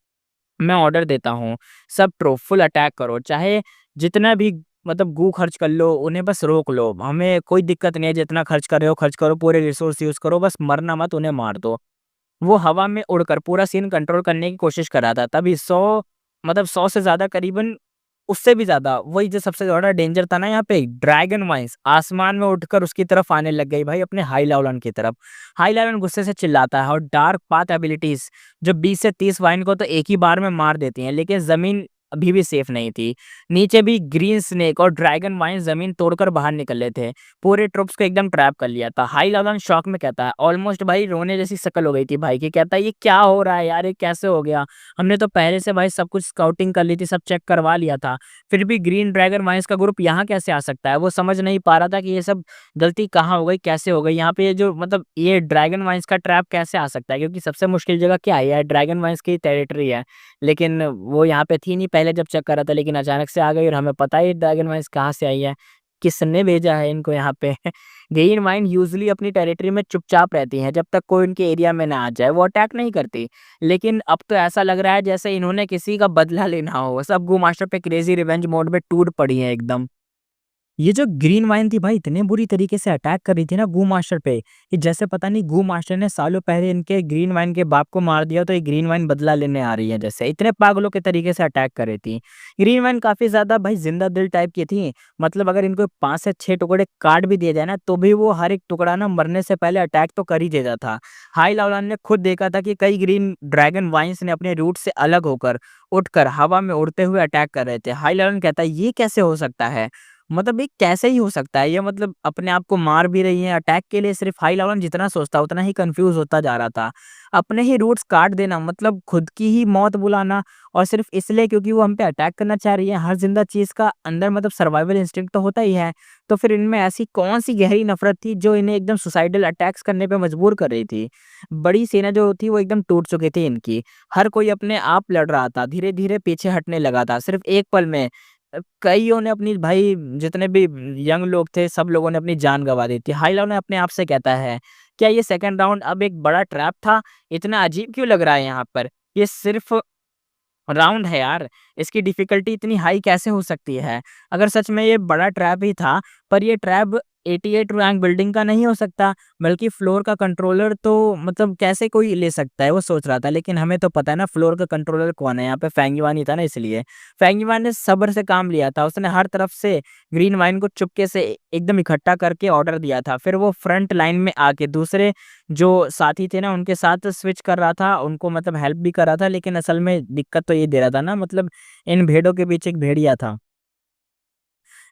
मैं ऑर्डर देता हूँ, सब ट्रो फुल अटैक करो, चाहे जितना भी मतलब गू खर्च कर लो, उन्हें बस रोक लो। हमें कोई दिक्कत नहीं है, जितना खर्च कर रहे हो खर्च करो, पूरे रिसोर्स यूज़ करो, बस मरना मत, उन्हें मार दो। वो हवा में उड़कर पूरा सीन कंट्रोल करने की कोशिश कर रहा था। तभी 100 मतलब 100 से ज़्यादा करीबन उससे भी ज़्यादा वही जो सबसे ज़्यादा डेंजर था ना यहाँ पे ड्रैगन वाइन्स आसमान में उठकर उसकी तरफ आने लग गई भाई अपने हाई लेवलन की तरफ। हाई लेवलन गुस्से से चिल्लाता है और डार्क पाथ एबिलिटीज़ जो 20 से 30 वाइन को तो एक ही बार में मार देती हैं, लेकिन ज़मीन अभी भी सेफ नहीं थी। नीचे भी ग्रीन स्नेक और ड्रैगन वाइन ज़मीन तोड़कर बाहर निकले थे। पूरे ट्रुप्स को एकदम ट्रैप कर लिया था। हाई लेवलन शॉक में कहता है ऑलमोस्ट भाई रोने जैसी शक्ल हो गई थी भाई की। कहता है ये क्या हो रहा है यार, ये कैसे हो गया? हमने तो पहले से भाई सब कुछ स्काउटिंग कर ली थी, सब चेक करवा लिया था। फिर भी ग्रीन ड्रैगन वाइन्स का ग्रुप यहाँ कैसे आ सकता है? वो समझ नहीं पा रहा था कि ये सब गलती कहाँ हो गई, कैसे हो गई? यहाँ पे ये जो मतलब ये ड्रैगन वाइन्स का ट्रैप कैसे आ सकता है? क्योंकि सबसे मुश्किल जगह क्या है? यार ड्रैगन वाइन्स की टेरिटरी है। लेकिन वो यहाँ पे थी नहीं पहले जब चेक कर रहा था, लेकिन अचानक से आ गई और हमें पता ही ड्रैगन वाइन्स कहाँ से आई है, किसने भेजा है इनको यहाँ पे। ग्रीन वाइन यूजुअली अपनी टेरिटरी में चुपचाप रहती हैं, जब तक कोई उनके एरिया में ना आ जाए, वो अटैक नहीं करती। लेकिन अब तो ऐसा लग रहा है जैसे इन्होंने किसी का बदला लेना हो। सब गू मास्टर पे क्रेज़ी रिवेंज मोड में टूट पड़ी हैं एकदम। ये जो ग्रीन वाइन थी भाई इतने बुरी तरीके से अटैक कर रही थी ना गू मास्टर पे, कि जैसे पता नहीं गू मास्टर ने सालों पहले इनके ग्रीन वाइन के बाप को मार दिया, तो ये ग्रीन वाइन बदला लेने आ रही है, जैसे इतने पागलों के तरीके से अटैक कर रही थी। ग्रीन वाइन काफी ज्यादा भाई जिंदा दिल टाइप की थी। मतलब अगर इनको 5 से 6 टुकड़े काट भी दिए जाए ना, तो भी वो हर एक टुकड़ा ना मरने से पहले अटैक तो कर ही देता था। हाई लावलान ने खुद देखा था कि कई ग्रीन ड्रैगन वाइन्स ने अपने रूट से अलग होकर उठकर हवा में उड़ते हुए अटैक कर रहे थे। हाई लावलान कहता है ये कैसे हो सकता है? मतलब ये कैसे ही हो सकता है? ये मतलब अपने आप को मार भी रही है अटैक के लिए। सिर्फ हाई लेवल जितना सोचता उतना ही कंफ्यूज होता जा रहा था। अपने ही रूट्स काट देना मतलब खुद की ही मौत बुलाना, और सिर्फ इसलिए क्योंकि वो हम पे अटैक करना चाह रही है। हर जिंदा चीज का अंदर मतलब सर्वाइवल इंस्टिंक्ट तो होता ही है। तो फिर इनमें ऐसी कौन सी गहरी नफरत थी जो इन्हें एकदम सुसाइडल अटैक्स करने पे मजबूर कर रही थी? बड़ी सेना जो थी वो एकदम टूट चुकी थी इनकी। हर कोई अपने आप लड़ रहा था, धीरे धीरे पीछे हटने लगा था। सिर्फ एक पल में कइयों ने अपनी भाई जितने भी यंग लोग थे सब लोगों ने अपनी जान गँवा दी थी। हाइलाउ ने अपने आप से कहता है, क्या ये सेकंड राउंड अब एक बड़ा ट्रैप था? इतना अजीब क्यों लग रहा है यहाँ पर? ये सिर्फ़ राउंड है यार, इसकी डिफ़िकल्टी इतनी हाई कैसे हो सकती है? अगर सच में ये बड़ा ट्रैप ही था, पर ये ट्रैप 88 रैंक बिल्डिंग का नहीं हो सकता, बल्कि फ्लोर का कंट्रोलर तो मतलब कैसे कोई ले सकता है, वो सोच रहा था। लेकिन हमें तो पता है ना फ्लोर का कंट्रोलर कौन है, यहाँ पे फेंग युआन ही था ना इसलिए। फेंग युआन ने सब्र से काम लिया था, उसने हर तरफ से ग्रीन वाइन को चुपके से एकदम इकट्ठा करके ऑर्डर दिया था। फिर वो फ्रंट लाइन में आके दूसरे जो साथी थे ना उनके साथ स्विच कर रहा था, उनको मतलब हेल्प भी कर रहा था, लेकिन असल में दिक्कत तो ये दे रहा था ना मतलब इन भेड़ों के पीछे एक भेड़िया था।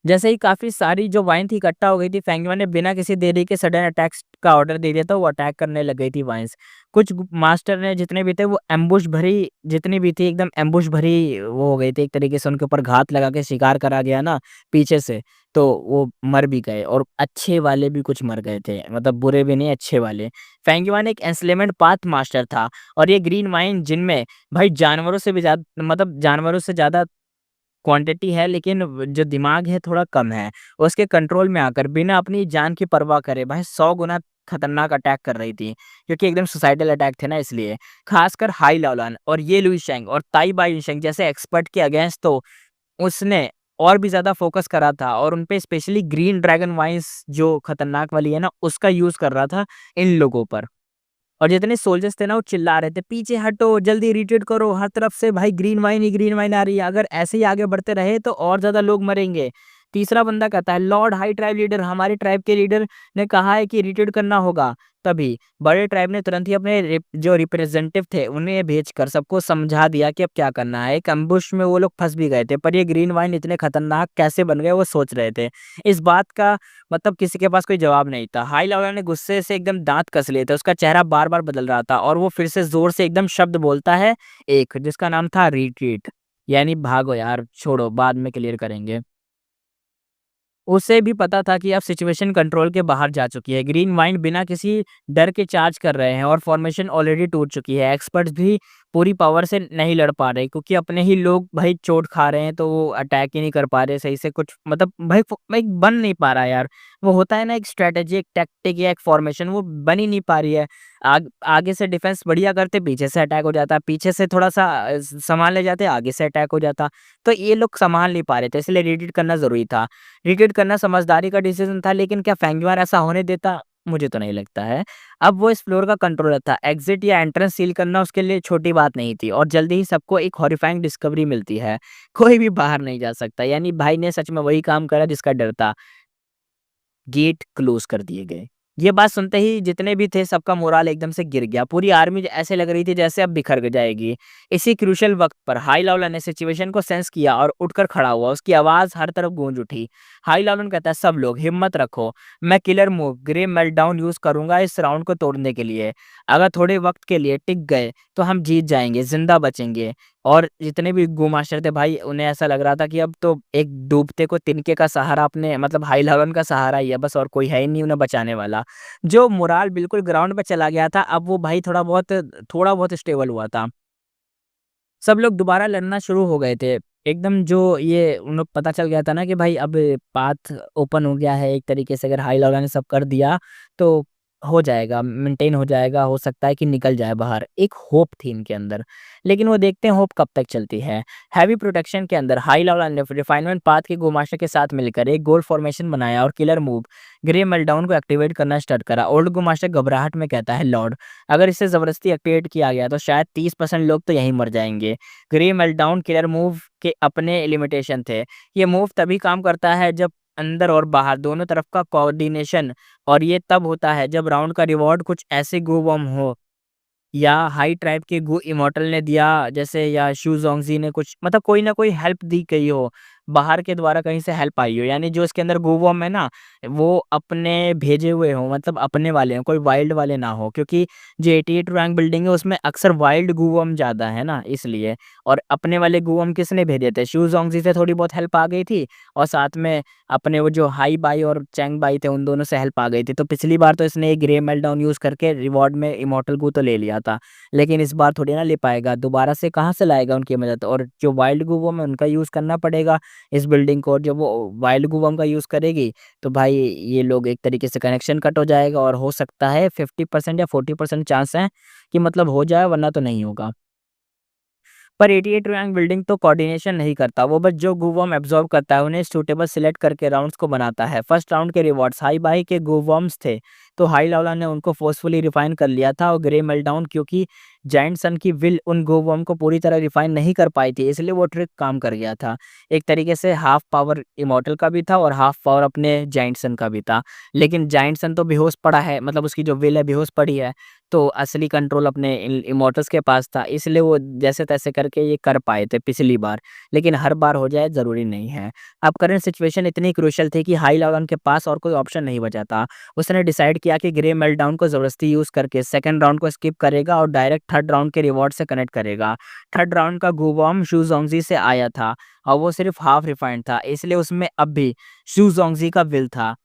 जैसे ही काफ़ी सारी जो वाइन थी इकट्ठा हो गई थी, फेंगयुआन ने बिना किसी देरी के सडन अटैक्स का ऑर्डर दे दिया था, वो अटैक करने लग गई थी वाइन्स। कुछ मास्टर ने जितने भी थे वो एम्बुश भरी जितनी भी थी एकदम एम्बुश भरी वो हो गई थी, एक तरीके से उनके ऊपर घात लगा के शिकार करा गया ना पीछे से, तो वो मर भी गए और अच्छे वाले भी कुछ मर गए थे, मतलब बुरे भी नहीं अच्छे वाले। फेंगयुआन एक एन्स्लेमेंट पाथ मास्टर था और ये ग्रीन वाइन जिनमें भाई जानवरों से भी ज़्यादा मतलब जानवरों से ज़्यादा क्वांटिटी है लेकिन जो दिमाग है थोड़ा कम है। उसके कंट्रोल में आकर बिना अपनी जान की परवाह करे भाई 100 गुना खतरनाक अटैक कर रही थी, क्योंकि एकदम सुसाइडल अटैक थे ना इसलिए। खासकर हाई लाओलान और ये लुई शेंग और ताई बाई शेंग जैसे एक्सपर्ट के अगेंस्ट तो उसने और भी ज़्यादा फ़ोकस करा था और उनपे स्पेशली ग्रीन ड्रैगन वाइन्स जो खतरनाक वाली है ना उसका यूज़ कर रहा था इन लोगों पर। और जितने सोल्जर्स थे ना वो चिल्ला रहे थे, "पीछे हटो, जल्दी रिट्रीट करो, हर तरफ से भाई ग्रीन वाइन ही ग्रीन वाइन आ रही है, अगर ऐसे ही आगे बढ़ते रहे तो और ज़्यादा लोग मरेंगे।" तीसरा बंदा कहता है, "लॉर्ड हाई ट्राइब लीडर, हमारे ट्राइब के लीडर ने कहा है कि रिट्रीट करना होगा।" तभी बड़े ट्राइब ने तुरंत ही अपने जो रिप्रेजेंटेटिव थे उन्हें भेजकर सबको समझा दिया कि अब क्या करना है। एक एम्बुश में वो लोग फँस भी गए थे, पर ये ग्रीन वाइन इतने खतरनाक कैसे बन गए वो सोच रहे थे। इस बात का मतलब किसी के पास कोई जवाब नहीं था। हाई लाला ने गुस्से से एकदम दाँत कस लिए थे, उसका चेहरा बार-बार बदल रहा था और वो फिर से ज़ोर से एकदम शब्द बोलता है एक, जिसका नाम था रिट्रीट, यानी भागो यार, छोड़ो बाद में क्लियर करेंगे। उसे भी पता था कि अब सिचुएशन कंट्रोल के बाहर जा चुकी है। ग्रीन वाइन बिना किसी डर के चार्ज कर रहे हैं और फॉर्मेशन ऑलरेडी टूट चुकी है। एक्सपर्ट्स भी पूरी पावर से नहीं लड़ पा रहे क्योंकि अपने ही लोग भाई चोट खा रहे हैं तो वो अटैक ही नहीं कर पा रहे सही से कुछ मतलब भाई बन नहीं पा रहा है यार। वो होता है ना एक स्ट्रैटेजी, एक टैक्टिक या एक फॉर्मेशन वो बन ही नहीं पा रही है। आगे से डिफेंस बढ़िया करते, पीछे से अटैक हो जाता, पीछे से थोड़ा-सा संभाल ले जाते, आगे से अटैक हो जाता। तो ये लोग संभाल नहीं पा रहे थे इसलिए रिट्रीट करना ज़रूरी था। रिट्रीट करना समझदारी का डिसीजन था लेकिन क्या फेंगयुआन ऐसा होने देता? मुझे तो नहीं लगता है। अब वो इस फ्लोर का कंट्रोलर था। एग्ज़िट या एंट्रेंस सील करना उसके लिए छोटी बात नहीं थी और जल्दी ही सबको एक हॉरिफाइंग डिस्कवरी मिलती है। कोई भी बाहर नहीं जा सकता यानी भाई ने सच में वही काम करा जिसका डर था। गेट क्लोज़ कर दिए गए। ये बात सुनते ही जितने भी थे सबका मोराल एकदम से गिर गया। पूरी आर्मी ऐसे लग रही थी जैसे अब बिखर जाएगी। इसी क्रूशियल वक़्त पर हाई लाओलन ने सिचुएशन को सेंस किया और उठकर खड़ा हुआ। उसकी आवाज़ हर तरफ गूंज उठी। हाई लाओलन कहता है, "सब लोग हिम्मत रखो। मैं killer move grey meltdown use करूँगा इस राउंड को तोड़ने के लिए। अगर थोड़े वक़्त के लिए टिक गए तो हम जीत जाएँगे, ज़िंदा बचेंगे।" और जितने भी गो मास्टर थे भाई उन्हें ऐसा लग रहा था कि अब तो एक डूबते को तिनके का सहारा अपने मतलब हाई लेवल का सहारा ही है बस और कोई है ही नहीं उन्हें बचाने वाला। जो मोराल बिल्कुल ग्राउंड पे चला गया था अब वो भाई थोड़ा बहुत स्टेबल हुआ था। सब लोग दोबारा लड़ना शुरू हो गए थे। एकदम जो ये उन लोग पता चल गया था ना कि भाई अब पाथ ओपन हो गया है एक तरीके से अगर हाई लॉला ने सब कर दिया तो हो जाएगा, मेंटेन हो जाएगा, हो सकता है कि निकल जाए बाहर। एक होप थी इनके अंदर। लेकिन वो देखते हैं होप कब तक चलती है। हैवी प्रोटेक्शन के अंदर हाई लॉला ने रिफाइनमेंट पाथ के गो मास्टर के साथ मिलकर एक गोल फॉर्मेशन बनाया और किलर मूव ग्रे मेल्टडाउन को एक्टिवेट करना स्टार्ट करा। ओल्ड गो मास्टर घबराहट में कहता है, "लॉर्ड, अगर इसे ज़बरदस्ती एक्टिवेट किया गया तो शायद 30% लोग तो यहीं मर जाएँगे। ग्रे मेल्टडाउन किलर मूव के अपने लिमिटेशन थे। ये मूव तभी काम करता है जब अंदर और बाहर दोनों तरफ का कोऑर्डिनेशन और ये तब होता है जब राउंड का रिवॉर्ड कुछ ऐसे गो बम हो या हाई ट्राइब के गो इमॉर्टल ने दिया जैसे या शू ज़ोंगज़ी ने कुछ मतलब कोई ना कोई हेल्प दी गई हो, बाहर के द्वारा कहीं से हेल्प आई हो। यानी जो इसके अंदर गो बम है ना, वो अपने भेजे हुए हों मतलब अपने वाले हों, कोई वाइल्ड वाले ना हो क्योंकि जो 88 रैंक बिल्डिंग है उसमें अक्सर वाइल्ड गू बम ज़्यादा है ना इसलिए। और अपने वाले गू बम किसने भेजे थे? शू ज़ोंगज़ी से थोड़ी बहुत हेल्प आ गई थी और साथ में अपने वो जो हाई बाई और चैंग बाई थे उन दोनों से हेल्प आ गई थी। तो पिछली बार तो इसने एक ग्रे मेल्टडाउन यूज़ करके रिवॉर्ड में इमॉर्टल गू तो ले लिया था। लेकिन इस बार थोड़ी ना ले पाएगा, दोबारा से कहाँ से लाएगा उनकी मदद और जो वाइल्ड गू बम है उनका यूज़ करना पड़ेगा इस बिल्डिंग को और जब वो वाइल्ड गू बम का यूज़ करेगी, तो भाई ये लोग एक तरीके से कनेक्शन कट हो जाएगा और हो सकता है 50% या 40% चांस है कि मतलब हो जाए वरना तो नहीं होगा। पर 88 रैंक बिल्डिंग तो कोऑर्डिनेशन नहीं करता, वो बस जो गूवर्म एब्जॉर्ब करता है उन्हें सूटेबल सिलेक्ट करके राउंड्स को बनाता है। फर्स्ट राउंड के रिवॉर्ड्स हाई बाई के गूवर्म्स थे, तो हाई लावला ने उनको फोर्सफुली रिफाइन कर लिया था, और ग्रे मेल्टडाउन क्योंकि जायंट सन की विल उन गूवर्म को पूरी तरह रिफाइन नहीं कर पाई थी, इसलिए वो ट्रिक काम कर गया था। एक तरीके से हाफ पावर इमॉर्टल का भी था और हाफ पावर अपने जायंट सन का भी था। लेकिन जायंट सन तो बेहोश पड़ा है, मतलब उसकी जो विल है बेहोश पड़ी है, तो असली कंट्रोल अपने इमॉर्टल्स के पास था, इसलिए वो जैसे तैसे करके ये कर पाए थे पिछली बार। लेकिन हर बार हो जाए ज़रूरी नहीं है। अब करंट सिचुएशन इतनी क्रूशियल थी कि हाई लेवल के पास और कोई ऑप्शन नहीं बचा था। उसने डिसाइड किया कि ग्रे मेल्टडाउन को ज़बरदस्ती यूज़ करके सेकंड राउंड को स्किप करेगा और डायरेक्ट थर्ड राउंड के रिवॉर्ड से कनेक्ट करेगा। थर्ड राउंड का गूवॉर्म शू ज़ोंगज़ी से आया था और वो सिर्फ हाफ रिफाइंड था, इसलिए उसमें अब भी शू ज़ोंगज़ी का विल था।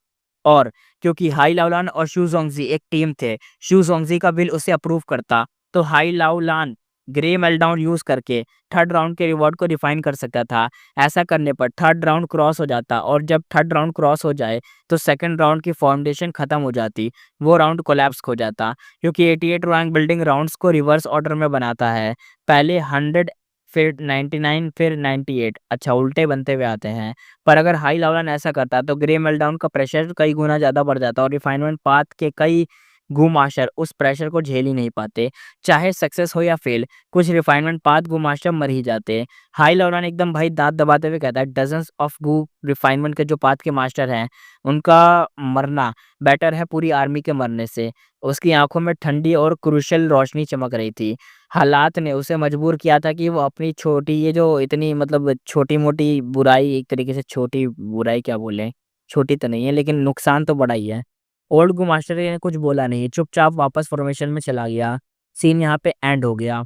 और क्योंकि हाई लाओलान और शू ज़ोंगज़ी एक टीम थे, शू ज़ोंगज़ी का विल उसे अप्रूव करता, तो हाई लाओलान ग्रे मेल्टडाउन यूज़ करके थर्ड राउंड के रिवॉर्ड को रिफाइन कर सकता था। ऐसा करने पर थर्ड राउंड क्रॉस हो जाता, और जब थर्ड राउंड क्रॉस हो जाए तो सेकंड राउंड की फाउंडेशन खत्म हो जाती, वो राउंड कोलैप्स हो जाता। क्योंकि 88 रैंक बिल्डिंग राउंड्स को रिवर्स ऑर्डर में बनाता है, पहले 100 फिर 99 फिर 98, अच्छा उल्टे बनते हुए आते हैं। पर अगर हाई लावरन ऐसा करता तो ग्रे मेल्टडाउन का प्रेशर कई गुना ज़्यादा बढ़ जाता और रिफाइनमेंट पाथ के कई गू-मास्टर उस प्रेशर को झेल ही नहीं पाते। चाहे सक्सेस हो या फेल, कुछ रिफाइनमेंट पाथ गू-मास्टर मर ही जाते। हाई लावरन एकदम भाई दाँत दबाते हुए कहता है, डज़न्स ऑफ गू रिफाइनमेंट के जो पाथ के मास्टर हैं, उनका मरना बेटर है पूरी आर्मी के मरने से। उसकी आँखों में ठंडी और क्रूशियल रोशनी चमक रही थी। हालात ने उसे मजबूर किया था कि वो अपनी छोटी ये जो इतनी मतलब छोटी-मोटी बुराई, एक तरीके से छोटी बुराई क्या बोलें, छोटी तो नहीं है लेकिन नुकसान तो बड़ा ही है। ओल्ड गू मास्टर ने कुछ बोला नहीं, चुपचाप वापस फॉर्मेशन में चला गया। सीन यहाँ पे एंड हो गया।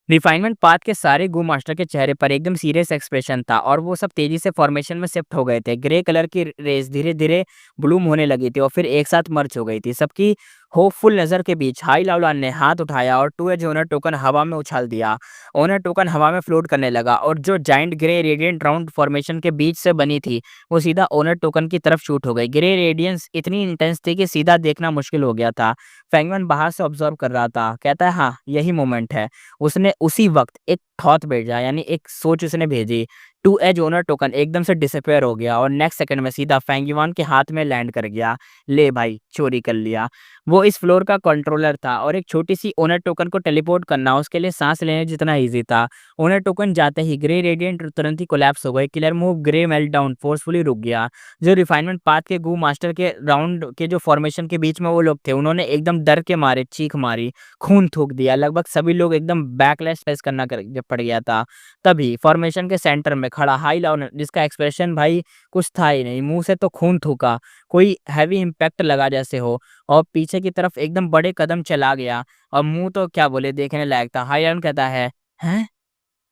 रिफाइनमेंट पाथ के सारे गू मास्टर के चेहरे पर एकदम सीरियस एक्सप्रेशन था और वो सब तेजी से फॉर्मेशन में शिफ्ट हो गए थे। ग्रे कलर की रेस धीरे-धीरे ब्लूम होने लगी थी और फिर एक साथ मर्ज हो गई थी। सबकी होपफुल नज़र के बीच हाई लाओलान ने हाथ उठाया और 2 एज ओनर टोकन हवा में उछाल दिया। ओनर टोकन हवा में फ्लोट करने लगा और जो giant grey radiant round formation के बीच से बनी थी, वो सीधा ओनर टोकन की तरफ शूट हो गई। ग्रे रेडियंस इतनी इंटेंस थी कि सीधा देखना मुश्किल हो गया था। फेंगमैन बाहर से ऑब्जर्व कर रहा था। कहता है, हाँ, यही मोमेंट है। उसने उसी वक़्त एक थॉट भेजा, यानी एक सोच उसने भेजी। 2 एज ओनर टोकन एकदम से डिसअपीयर हो गया और नेक्स्ट सेकंड में सीधा फेंगयुआन के हाथ में लैंड कर गया। ले भाई, चोरी कर लिया। वो इस फ्लोर का कंट्रोलर था और एक छोटी-सी ओनर टोकन को टेलीपोर्ट करना उसके लिए साँस लेने जितना ईज़ी था। ओनर टोकन जाते ही ग्रे रेडिएंट तुरंत ही कोलैप्स हो गए। Killer move grey meltdown forcefully रुक गया। जो रिफाइनमेंट पाथ के गू मास्टर के राउंड के जो फॉर्मेशन के बीच में वो लोग थे, उन्होंने एकदम डर के मारे चीख मारी, खून थूक दिया। लगभग सभी लोग एकदम बैकलैश फेस करना कर जब पड़ गया था। तभी फॉर्मेशन के सेंटर में खड़ा हाई लाओन, जिसका एक्सप्रेशन भाई कुछ था ही नहीं, मुँह से तो खून थूका, कोई हेवी इम्पैक्ट लगा जैसे हो, और पीछे की तरफ एकदम बड़े कदम चला गया और मुँह तो क्या बोले, देखने लायक था। हाई लाओन कहता है, हैं?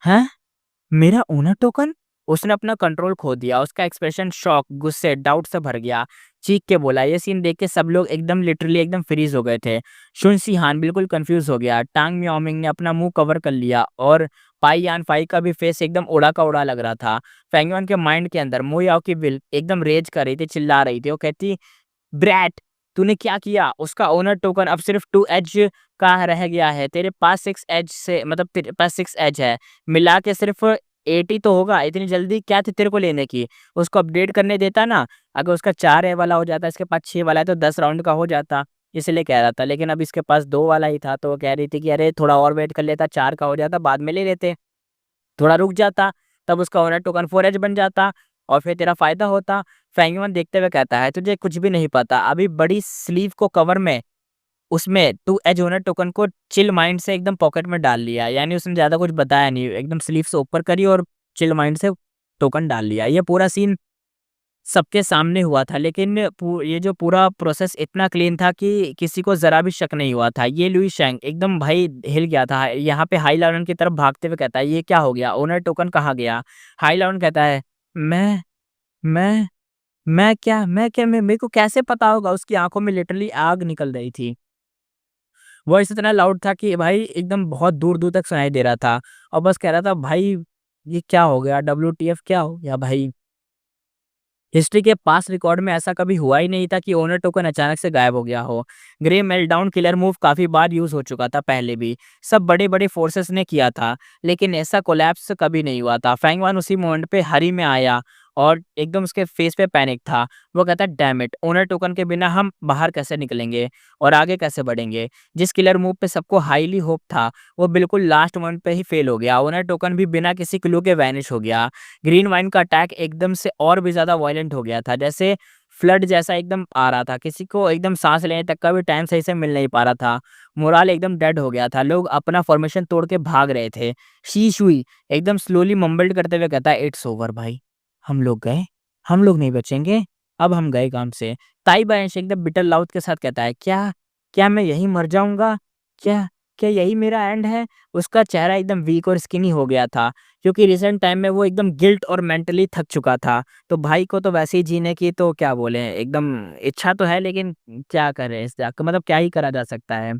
हैं? मेरा ओनर टोकन? उसने अपना कंट्रोल खो दिया। उसका एक्सप्रेशन शॉक, गुस्से, डाउट से भर गया। चीख के बोला। ये सीन देख के सब लोग एकदम लिटरली एकदम फ्रीज हो गए थे। शुन सिहान बिल्कुल कंफ्यूज हो गया। टांग म्याओमिंग ने अपना मुंह कवर कर लिया और पाई यान फाई का भी फेस एकदम उड़ा का उड़ा लग रहा था। फेंगयुआन के माइंड के अंदर मो याओ की विल एकदम रेज कर रही थी, चिल्ला रही थी। वो कहती, ब्रैट, तूने क्या किया? उसका ओनर टोकन अब सिर्फ 2 एज का रह गया है। तेरे पास 6 एज से मतलब तेरे पास 6 एज है। मिला के सिर्फ 80 तो होगा। इतनी जल्दी क्या थी तेरे को लेने की? उसको अपडेट करने देता ना। अगर उसका 4 ए वाला हो जाता, इसके पास 6 वाला है तो 10 राउंड का हो जाता। इसलिए कह रहा था। लेकिन अब इसके पास 2 वाला ही था, तो वो कह रही थी कि अरे थोड़ा और वेट कर लेता, 4 का हो जाता, बाद में ले लेते। थोड़ा रुक जाता, तब उसका ओनर टोकन 4 एज बन जाता और फिर तेरा फ़ायदा होता। फेंगमैन देखते हुए कहता है, तुझे कुछ भी नहीं पता। अभी बड़ी स्लीव को कवर में उसमें 2 एज ओनर टोकन को चिल माइंड से एकदम पॉकेट में डाल लिया। यानी उसने ज़्यादा कुछ बताया नहीं, एकदम स्लीव से ऊपर करी और चिल माइंड से टोकन डाल लिया। ये पूरा सीन सबके सामने हुआ था, लेकिन ये जो पूरा प्रोसेस इतना क्लीन था कि किसी को ज़रा भी शक नहीं हुआ था। ये लुई शैंग एकदम भाई हिल गया था। यहाँ पे हाई लायन की तरफ भागते हुए कहता है, ये क्या हो गया? ओनर टोकन कहाँ गया? हाई लायन कहता है, मैं मैं मेरे को कैसे पता होगा? उसकी आँखों में लिटरली आग निकल रही थी। वॉइस इतना लाउड था कि भाई एकदम बहुत दूर-दूर तक सुनाई दे रहा था और बस कह रहा था, भाई ये क्या हो गया? WTF क्या हो गया भाई? हिस्ट्री के पास रिकॉर्ड में ऐसा कभी हुआ ही नहीं था कि ओनर टोकन अचानक से गायब हो गया हो। ग्रे मेल्टडाउन किलर मूव काफ़ी बार यूज़ हो चुका था पहले भी। सब बड़े-बड़े फोर्सेस ने किया था, लेकिन ऐसा कोलैप्स कभी नहीं हुआ था। फैंग वन उसी मोमेंट पे हरी में आया और एकदम उसके फेस पे पैनिक था। वो कहता है डैम इट! ओनर टोकन के बिना हम बाहर कैसे निकलेंगे और आगे कैसे बढ़ेंगे? जिस किलर मूव पे सबको हाईली होप था, वो बिल्कुल लास्ट मोमेंट पे ही फेल हो गया। ओनर टोकन भी बिना किसी क्लू के वैनिश हो गया। ग्रीन वाइन का अटैक एकदम से और भी ज़्यादा वायलेंट हो गया था, जैसे फ्लड जैसा एकदम आ रहा था। किसी को एकदम साँस लेने तक का भी टाइम सही से मिल नहीं पा रहा था। मोराल एकदम डेड हो गया था। लोग अपना फॉर्मेशन तोड़ के भाग रहे थे। शी शुई एकदम स्लोली मम्बल्ड करते हुए कहता है, "इट्स ओवर भाई। हम लोग गए। हम लोग नहीं बचेंगे। अब हम गए काम से।" ताई बायंश एकदम बिटर लाउथ के साथ कहता है, "क्या? क्या मैं यहीं मर जाऊँगा? क्या क्या यही मेरा एंड है?" उसका चेहरा एकदम वीक और स्किनी हो गया था। क्योंकि रिसेंट टाइम में वो एकदम गिल्ट और मेंटली थक चुका था। तो भाई को तो वैसे ही जीने की तो क्या बोलें एकदम इच्छा तो है, लेकिन क्या करें इसका मतलब क्या ही करा जा सकता है।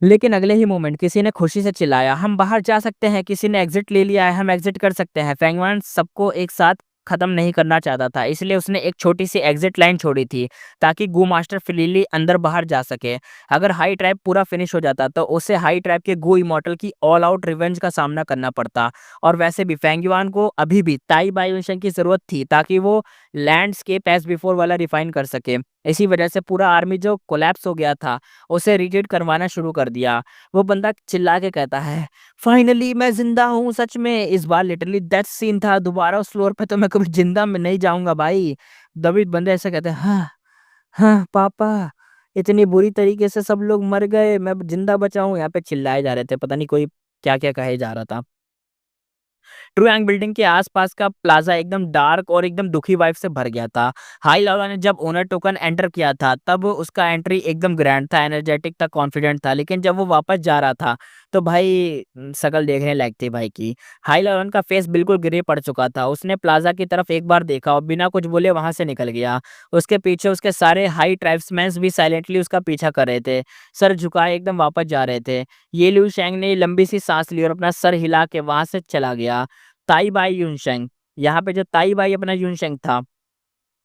लेकिन अगले ही मोमेंट किसी ने खुशी से चिल्लाया, "हम बाहर जा सकते हैं, किसी ने एग्ज़िट ले लिया है, हम एग्ज़िट कर सकते हैं।" फैंगमान सबको एक साथ खत्म नहीं करना चाहता था, इसलिए उसने एक छोटी-सी एग्ज़िट लाइन छोड़ी थी, ताकि गू मास्टर फ्रीली अंदर-बाहर जा सके। अगर हाई ट्राइब पूरा फिनिश हो जाता, तो उसे हाई ट्राइब के गू इमॉर्टल की ऑल आउट रिवेंज का सामना करना पड़ता। और वैसे भी फैंगयुआन को अभी भी ताई बाइवेंशन की ज़रूरत थी, ताकि वो लैंडस्केप एज़ बिफोर वाला रिफाइन कर सके। इसी वजह से पूरा आर्मी जो कोलैप्स हो गया था, उसे रीट्रीट करवाना शुरू कर दिया। वो बंदा चिल्ला के कहता है, "फाइनली मैं ज़िंदा हूँ सच में।" इस बार लिटरली डेथ सीन था, दोबारा उस फ्लोर पे तो मैं कभी ज़िंदा में नहीं जाऊँगा भाई। तभी बंदे ऐसे कहते हैं, "हाँ, हाँ पापा, इतनी बुरी तरीके से सब लोग मर गए, मैं ज़िंदा बचा हूँ।" यहाँ पे चिल्लाए जा रहे थे, पता नहीं कोई क्या-क्या कहे जा रहा था। ट्रुयांग बिल्डिंग के आसपास का प्लाजा एकदम डार्क और एकदम दुखी वाइब से भर गया था। हाई लावा ने जब ओनर टोकन एंटर किया था, तब उसका एंट्री एकदम ग्रैंड था, एनर्जेटिक था, कॉन्फिडेंट था। लेकिन जब वो वापस जा रहा था, तो भाई शक्ल देखने लायक थी भाई की। हाई लावा का फेस बिल्कुल ग्रे पड़ चुका था। उसने प्लाजा की तरफ एक बार देखा और बिना कुछ बोले वहां से निकल गया। उसके पीछे उसके सारे हाई ट्राइब्समैन्स भी साइलेंटली उसका पीछा कर रहे थे, सर झुकाए एकदम वापस जा रहे थे। ये लिu शेंग ने लंबी सी सांस ली और अपना सर हिला के वहां से चला गया। ताई बाई यूनशेंग, यहाँ पे जो ताई बाई अपना यूनशेंग था,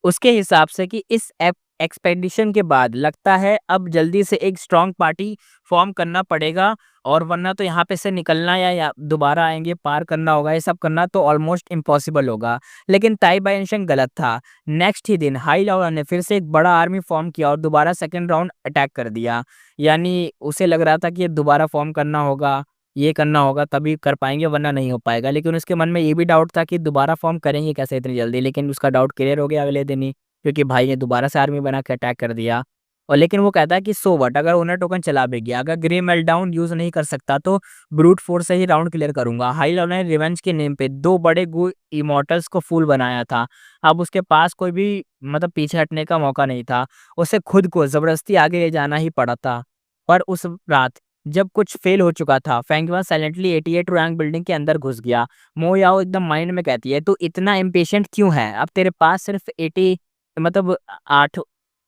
उसके हिसाब से कि इस एक्सपेडिशन के बाद लगता है अब जल्दी से एक स्ट्रॉन्ग पार्टी फॉर्म करना पड़ेगा, और वरना तो यहाँ पे से निकलना या दोबारा आएँगे, पार करना होगा, ये सब करना तो ऑलमोस्ट इम्पॉसिबल होगा। लेकिन ताई बाई यूनशेंग गलत था। नेक्स्ट ही दिन हाई लाओ ने फिर से एक बड़ा आर्मी फॉर्म किया और दोबारा सेकंड राउंड अटैक कर दिया। यानी उसे लग रहा था कि ये दोबारा फॉर्म करना होगा, ये करना होगा तभी कर पाएँगे, वरना नहीं हो पाएगा। लेकिन उसके मन में ये भी डाउट था कि दोबारा फ़ॉर्म करेंगे कैसे इतनी जल्दी? लेकिन उसका डाउट क्लियर हो गया अगले दिन ही, क्योंकि भाई ने दोबारा से आर्मी बना के अटैक कर दिया। और लेकिन वो कहता है कि सो व्हाट, अगर ओनर टोकन चला भी गया, अगर ग्रे मेल्टडाउन यूज़ नहीं कर सकता तो ब्रूट फोर्स से ही राउंड क्लियर करूँगा। हाई लेवल ने रिवेंज के नेम पे 2 बड़े गू इमॉर्टल्स को फूल बनाया था। अब उसके पास कोई भी मतलब पीछे हटने का मौका नहीं था। उसे खुद को ज़बरदस्ती आगे ले जाना ही पड़ा था। और उस रात जब कुछ फ़ेल हो चुका था, फेंगवा साइलेंटली 88 रैंक बिल्डिंग के अंदर घुस गया। मो याओ एकदम माइंड में कहती है, "तू इतना इम्पेशेंट क्यों है? अब तेरे पास सिर्फ़ 80 मतलब 8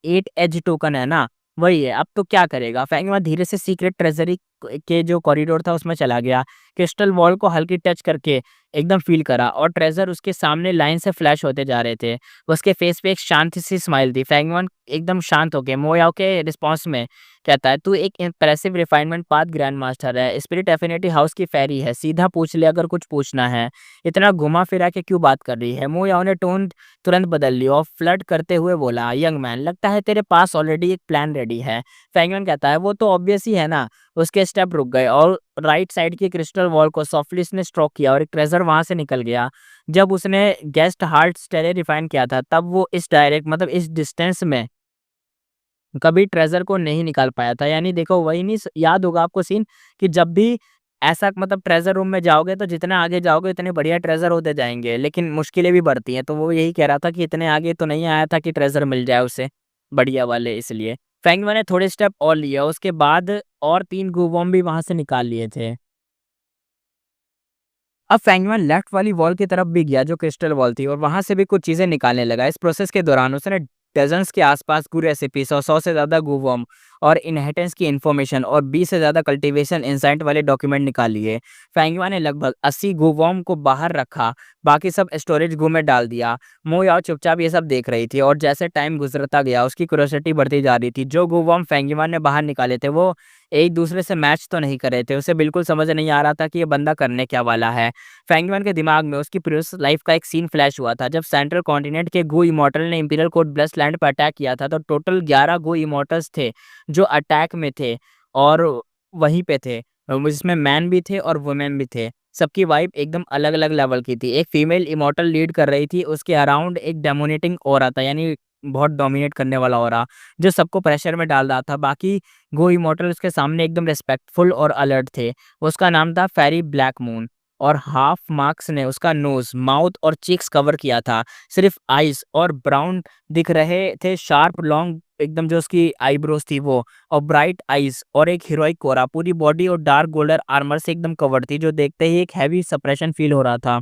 8 एज टोकन है ना, वही है, अब तो क्या करेगा?" फेंगवा धीरे से सीक्रेट ट्रेज़री के जो कॉरिडोर था उसमें चला गया। क्रिस्टल वॉल को हल्की टच करके एकदम फ़ील करा और ट्रेज़र उसके सामने लाइन से फ्लैश होते जा रहे थे। उसके फेस पे एक शांत सी स्माइल थी। फेंगवन एकदम शांत हो गए। मो याओ के रिस्पॉन्स में कहता है, "तू एक impressive refinement path grand master है, स्पिरिट एफिनिटी हाउस की फेरी है, सीधा पूछ ले अगर कुछ पूछना है, इतना घुमा-फिरा के क्यों बात कर रही है?" मो याओ ने टोन तुरंत बदल ली और फ्लर्ट करते हुए बोला, "यंग मैन, लगता है तेरे पास ऑलरेडी एक प्लान रेडी है।" फेंगन कहता है, "वो तो ऑब्वियस ही है ना।" उसके स्टेप रुक गए और राइट साइड की क्रिस्टल वॉल को सॉफ्टली उसने स्ट्रोक किया और एक ट्रेजर वहां से निकल गया। जब उसने गेस्ट हार्ट स्टेरे रिफाइन किया था, तब वो इस डायरेक्ट मतलब इस डिस्टेंस में कभी ट्रेज़र को नहीं निकाल पाया था। यानी देखो वही नहीं याद होगा आपको सीन कि जब भी ऐसा मतलब ट्रेज़र रूम में जाओगे तो जितने आगे जाओगे इतने बढ़िया ट्रेज़र होते जाएँगे, लेकिन मुश्किलें भी बढ़ती हैं। तो वो यही कह रहा था कि इतने आगे तो नहीं आया था कि ट्रेज़र मिल जाए उसे, बढ़िया वाले इसलिए। फेंगमा ने थोड़े स्टेप और लिए, उसके बाद और 3 गू-बॉम्ब भी वहाँ से निकाल लिए थे। अब फेंगमैन लेफ्ट वाली वॉल की तरफ भी गया जो क्रिस्टल वॉल थी और वहां से भी कुछ चीजें निकालने लगा। इस प्रोसेस के दौरान उसने डज़न्स के आसपास गू रेसिपीज़ और 100 से ज़्यादा गू वर्म और इनहेरिटेंस की इन्फॉर्मेशन और 20 से ज़्यादा कल्टीवेशन इंसाइट वाले डॉक्यूमेंट निकाल लिए। फेंगुआ ने लगभग 80 गू वर्म को बाहर रखा, बाकी सब स्टोरेज गू में डाल दिया। मो याओ चुपचाप ये सब देख रही थी और जैसे टाइम गुजरता गया उसकी क्यूरियोसिटी बढ़ती जा रही थी। जो गू वर्म फेंगुआ ने बाहर निकाले थे वो एक दूसरे से मैच तो नहीं कर रहे थे। उसे बिल्कुल समझ नहीं आ रहा था कि ये बंदा करने क्या वाला है। फेंगुआन के दिमाग में उसकी प्रीवियस लाइफ का एक सीन फ्लैश हुआ था जब सेंट्रल कॉन्टिनेंट के गू इमॉर्टल ने इंपीरियल कोड ब्लस्ट लैंड पर अटैक किया था, तो टोटल 11 गू इमॉर्टल्स थे जो अटैक में थे और वहीं पे थे, जिसमें मैन भी थे और वुमेन भी थे। सबकी वाइब एकदम अलग-अलग लेवल की थी। एक फीमेल इमॉर्टल लीड कर रही थी, उसके अराउंड एक डोमिनेटिंग ऑरा था, यानी बहुत डोमिनेट करने वाला ऑरा, जो सबको प्रेशर में डाल रहा था। बाकी गो इमॉर्टल उसके सामने एकदम रिस्पेक्टफुल और अलर्ट थे। उसका नाम था फेरी ब्लैक मून और हाफ मार्क्स ने उसका नोज़, माउथ और चीक्स कवर किया था। सिर्फ़ आइज़ और ब्राउन दिख रहे थे, शार्प लॉन्ग एकदम जो उसकी आईब्रोज़ थी वो, और ब्राइट आइज़ और एक हीरोइक कोरा। पूरी बॉडी और डार्क गोल्डन आर्मर से एकदम कवर्ड थी, जो देखते ही एक हेवी सप्रेशन फ़ील हो रहा था।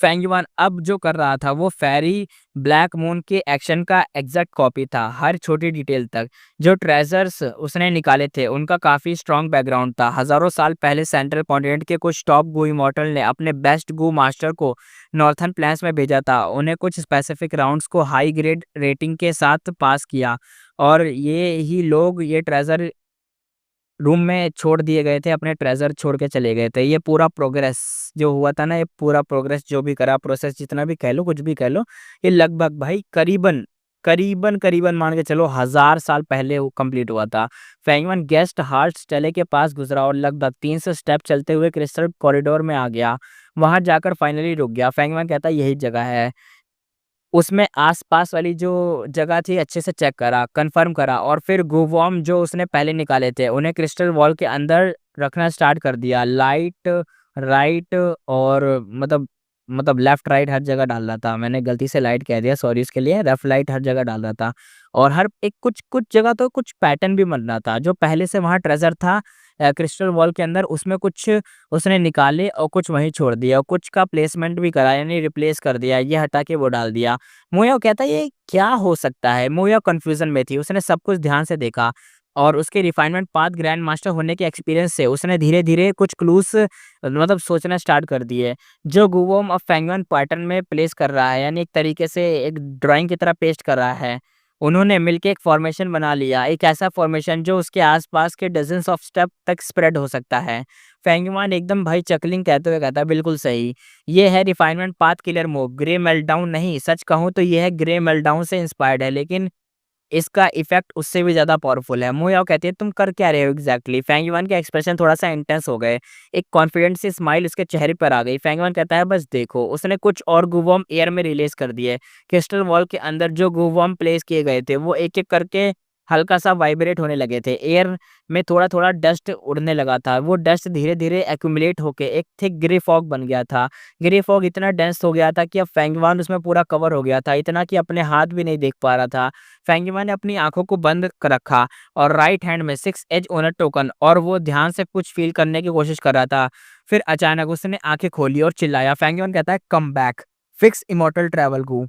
फेंगयुआन अब जो कर रहा था वो फेरी ब्लैक मून के एक्शन का एग्जैक्ट कॉपी था, हर छोटी डिटेल तक। जो ट्रेजर्स उसने निकाले थे उनका काफ़ी स्ट्रॉन्ग बैकग्राउंड था। हज़ारों साल पहले सेंट्रल कॉन्टिनेंट के कुछ टॉप गू इमॉर्टल ने अपने बेस्ट गू मास्टर को नॉर्थर्न प्लेन्स में भेजा था। उन्हें कुछ स्पेसिफिक राउंड्स को हाई ग्रेड रेटिंग के साथ पास किया और ये ही लोग ये ट्रेजर रूम में छोड़ दिए गए थे, अपने ट्रेज़र छोड़ के चले गए थे। ये पूरा प्रोग्रेस जो हुआ था ना, ये पूरा प्रोग्रेस जो भी करा, प्रोसेस जितना भी कह लो, कुछ भी कह लो, ये लगभग भाई करीबन मान के चलो 1000 साल पहले वो कंप्लीट हुआ था। फेंगमन गेस्ट हार्ट स्टेले के पास गुज़रा और लगभग 300 स्टेप चलते हुए क्रिस्टल कॉरिडोर में आ गया। वहाँ जाकर फाइनली रुक गया। फेंगमन कहता है यही जगह है। उसमें आस-पास वाली जो जगह थी अच्छे से चेक करा, कन्फर्म करा और फिर ग्लूवॉर्म जो उसने पहले निकाले थे, उन्हें क्रिस्टल वॉल के अंदर रखना स्टार्ट कर दिया। लाइट, राइट और मतलब लेफ्ट राइट हर जगह डाल रहा था। मैंने गलती से लाइट कह दिया, सॉरी इसके लिए। लेफ्ट राइट हर जगह डाल रहा था और हर एक कुछ जगह तो कुछ पैटर्न भी बन रहा था। जो पहले से वहाँ ट्रेज़र था क्रिस्टल वॉल के अंदर, उसमें कुछ उसने निकाले और कुछ वहीं छोड़ दिया और कुछ का प्लेसमेंट भी करा, यानी रिप्लेस कर दिया, ये हटा के वो डाल दिया। मोया कहता है ये क्या हो सकता है? मोया कन्फ्यूज़न में थी, उसने सब कुछ ध्यान से देखा और उसके रिफाइनमेंट पाथ ग्रैंड मास्टर होने के एक्सपीरियंस से उसने धीरे-धीरे कुछ क्लूज़ सोचना स्टार्ट कर दिए, जो गुवोम अब फेंगुइन पैटर्न में प्लेस कर रहा है, यानी एक तरीके से एक ड्राइंग की तरह पेस्ट कर रहा है। उन्होंने मिलके एक फॉर्मेशन बना लिया, एक ऐसा फॉर्मेशन जो उसके आस-पास के डज़न्स ऑफ स्टेप तक स्प्रेड हो सकता है। फेंगुइन एकदम भाई चकलिंग कहते हुए कहता है, बिल्कुल सही। ये है refinement path killer move, grey meltdown नहीं, सच कहूँ तो ये है ग्रे मेल्टडाउन से इंस्पायर्ड है, लेकिन इसका इफ़ेक्ट उससे भी ज़्यादा पावरफुल है। मोयाओ कहती है, तुम कर क्या रहे हो एग्ज़ैक्टली? फेंगयुआन के एक्सप्रेशन थोड़ा-सा इंटेंस हो गए। एक कॉन्फिडेंट सी स्माइल उसके चेहरे पर आ गई। फेंगयुआन कहता है, बस देखो। उसने कुछ और गूवॉर्म एयर में रिलीज़ कर दिए। क्रिस्टल वॉल के अंदर जो गूवॉर्म प्लेस किए गए थे, वो एक-एक करके हल्का-सा वाइब्रेट होने लगे थे। एयर में थोड़ा-थोड़ा डस्ट उड़ने लगा था। वो डस्ट धीरे-धीरे एक्यूमुलेट होके एक थिक ग्रे फॉग बन गया था। ग्रे फॉग इतना डेंस हो गया था कि अब फेंगयुआन उसमें पूरा कवर हो गया था, इतना कि अपने हाथ भी नहीं देख पा रहा था। फेंगयुआन ने अपनी आँखों को बंद क रखा और राइट हैंड में 6 एज ओनर टोकन और वो ध्यान से कुछ फ़ील करने की कोशिश कर रहा था। फिर अचानक उसने आँखें खोली और चिल्लाया। फेंगयुआन कहता है, come back, fix immortal travel go.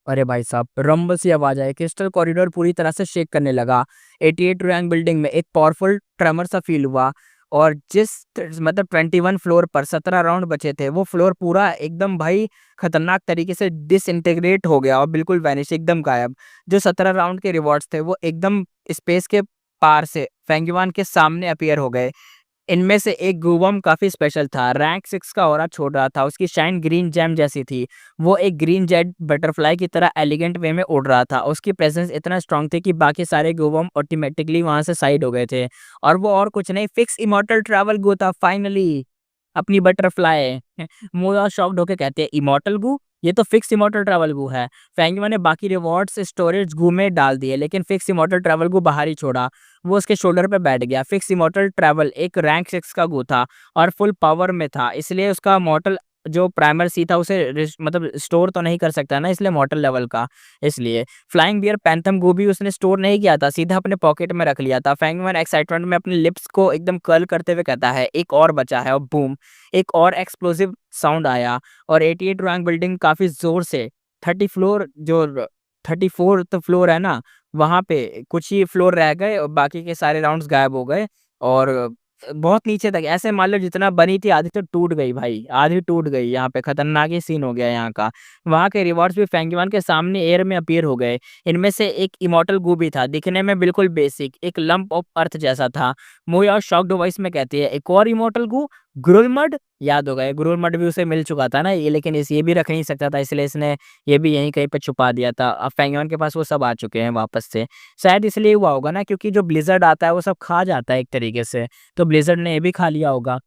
अरे भाई साहब! रम्बल सी आवाज़ आई, क्रिस्टल कॉरिडोर पूरी तरह से शेक करने लगा। 88 रैंक बिल्डिंग में एक पावरफुल ट्रेमर सा फ़ील हुआ और जिस 21 फ्लोर पर 17 राउंड बचे थे, वो फ्लोर पूरा एकदम भाई खतरनाक तरीके से डिसइंटीग्रेट हो गया और बिल्कुल वैनिश, एकदम गायब। जो 17 राउंड के रिवॉर्ड्स थे, वो एकदम स्पेस के पार से फेंगयुआन के सामने अपीयर हो गए। इनमें से एक ग्लूवॉर्म काफ़ी स्पेशल था, रैंक 6 का ऑरा छोड़ रहा था, उसकी शाइन ग्रीन जेम जैसी थी। वो एक ग्रीन जेट बटरफ्लाई की तरह एलिगेंट वे में उड़ रहा था। उसकी प्रेज़ेंस इतना स्ट्रॉन्ग थी कि बाकी सारे ग्लूवॉर्म ऑटोमैटिकली वहाँ से साइड हो गए थे और वो और कुछ नहीं, फिक्स इमॉर्टल ट्रैवल गो था फाइनली, अपनी बटरफ्लाई। मोया शॉक्ड होके कहते हैं, इमॉर्टल गू? ये तो फिक्स इमॉर्टल ट्रैवल गू है। फेंगयुआ ने बाकी रिवॉर्ड्स स्टोरेज गू में डाल दिए, लेकिन फिक्स इमॉर्टल ट्रैवल गू बाहर ही छोड़ा। वो उसके शोल्डर पे बैठ गया। फिक्स इमॉर्टल ट्रैवल एक रैंक 6 का गू था और फुल पावर में था, इसलिए उसका मॉर्टल जो प्राइमर सी था उसे स्टोर तो नहीं कर सकता ना, इसलिए मॉर्टल लेवल का, इसलिए। फ्लाइंग बियर पैंथम गू भी उसने स्टोर नहीं किया था, सीधा अपने पॉकेट में रख लिया था। फेंगयुआ एक्साइटमेंट में अपने लिप्स को एकदम कर्ल करते हुए कहता है, एक और बचा है, और बूम! एक और एक्सप्लोसिव साउंड आया और 88 रैंक बिल्डिंग काफ़ी ज़ोर से 30 फ्लोर जो 34th फ्लोर है ना, वहाँ पे कुछ ही फ्लोर रह गए और बाकी के सारे राउंड्स गायब हो गए और बहुत नीचे तक ऐसे मान लो जितना बनी थी आधी तो टूट गई भाई, आधी टूट गई। यहाँ पे खतरनाक ही सीन हो गया यहाँ का। वहाँ के रिवॉर्ड्स भी फेंगयुआन के सामने एयर में अपीयर हो गए। इनमें से एक इमॉर्टल गू भी था, दिखने में बिल्कुल बेसिक, एक लंप ऑफ अर्थ जैसा था। मोया शॉक्ड वॉइस में कहती है, एक और इमॉर्टल गू, ग्रुलमड। याद हो गए, ग्रुलमड भी उसे मिल चुका था ना ये, लेकिन इस ये भी रख नहीं सकता था, इसलिए इसने ये भी यहीं कहीं पे छुपा दिया था। अब फेंगयुआन के पास वो सब आ चुके हैं वापस से। शायद इसलिए हुआ होगा ना, क्योंकि जो ब्लिज़र्ड आता है वो सब खा जाता है एक तरीके से, तो ब्लिज़र्ड ने ये भी खा लिया होगा।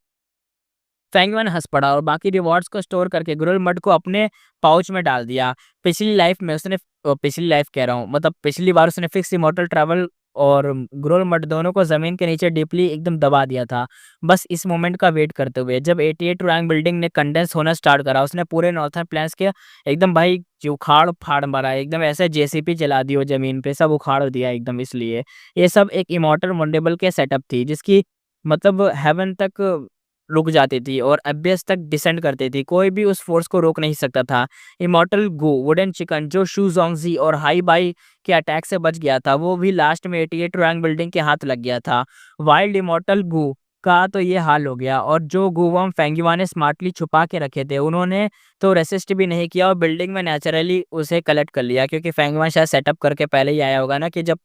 फेंगयुआन हंस पड़ा और बाकी रिवॉर्ड्स को स्टोर करके ग्रुलमड को अपने पाउच में डाल दिया। पिछली लाइफ में उसने पिछली लाइफ कह रहा हूँ, मतलब पिछली बार उसने फिक्स इमॉर्टल ट्रैवल और ग्रुलमड दोनों को ज़मीन के नीचे डीपली एकदम दबा दिया था, बस इस मोमेंट का वेट करते हुए। जब 88 रैंक बिल्डिंग ने कंडेंस होना स्टार्ट करा, उसने पूरे नॉर्थर्न प्लेन्स के एकदम भाई जो उखाड़-फाड़ मारा, एकदम ऐसे जेसीबी चला दी वो ज़मीन पे, सब उखाड़ दिया एकदम इसलिए। ये सब एक इमॉर्टल वंडेबल के सेटअप थी, जिसकी मतलब हेवन तक रुक जाती थी और अब्यस तक डिसेंड करती थी। कोई भी उस फ़ोर्स को रोक नहीं सकता था। इमॉर्टल गू, वुडन चिकन जो शू ज़ोंगज़ी और हाई बाई के अटैक से बच गया था, वो भी लास्ट में 88 रैंक बिल्डिंग के हाथ लग गया था। वाइल्ड इमॉर्टल गू का तो ये हाल हो गया और जो गूवम फेंगयुआन ने स्मार्टली छुपा के रखे थे, उन्होंने तो रेसिस्ट भी नहीं किया और बिल्डिंग में नेचुरली उसे कलेक्ट कर लिया, क्योंकि फेंगयुआन शायद सेटअप करके पहले ही आया होगा ना कि जब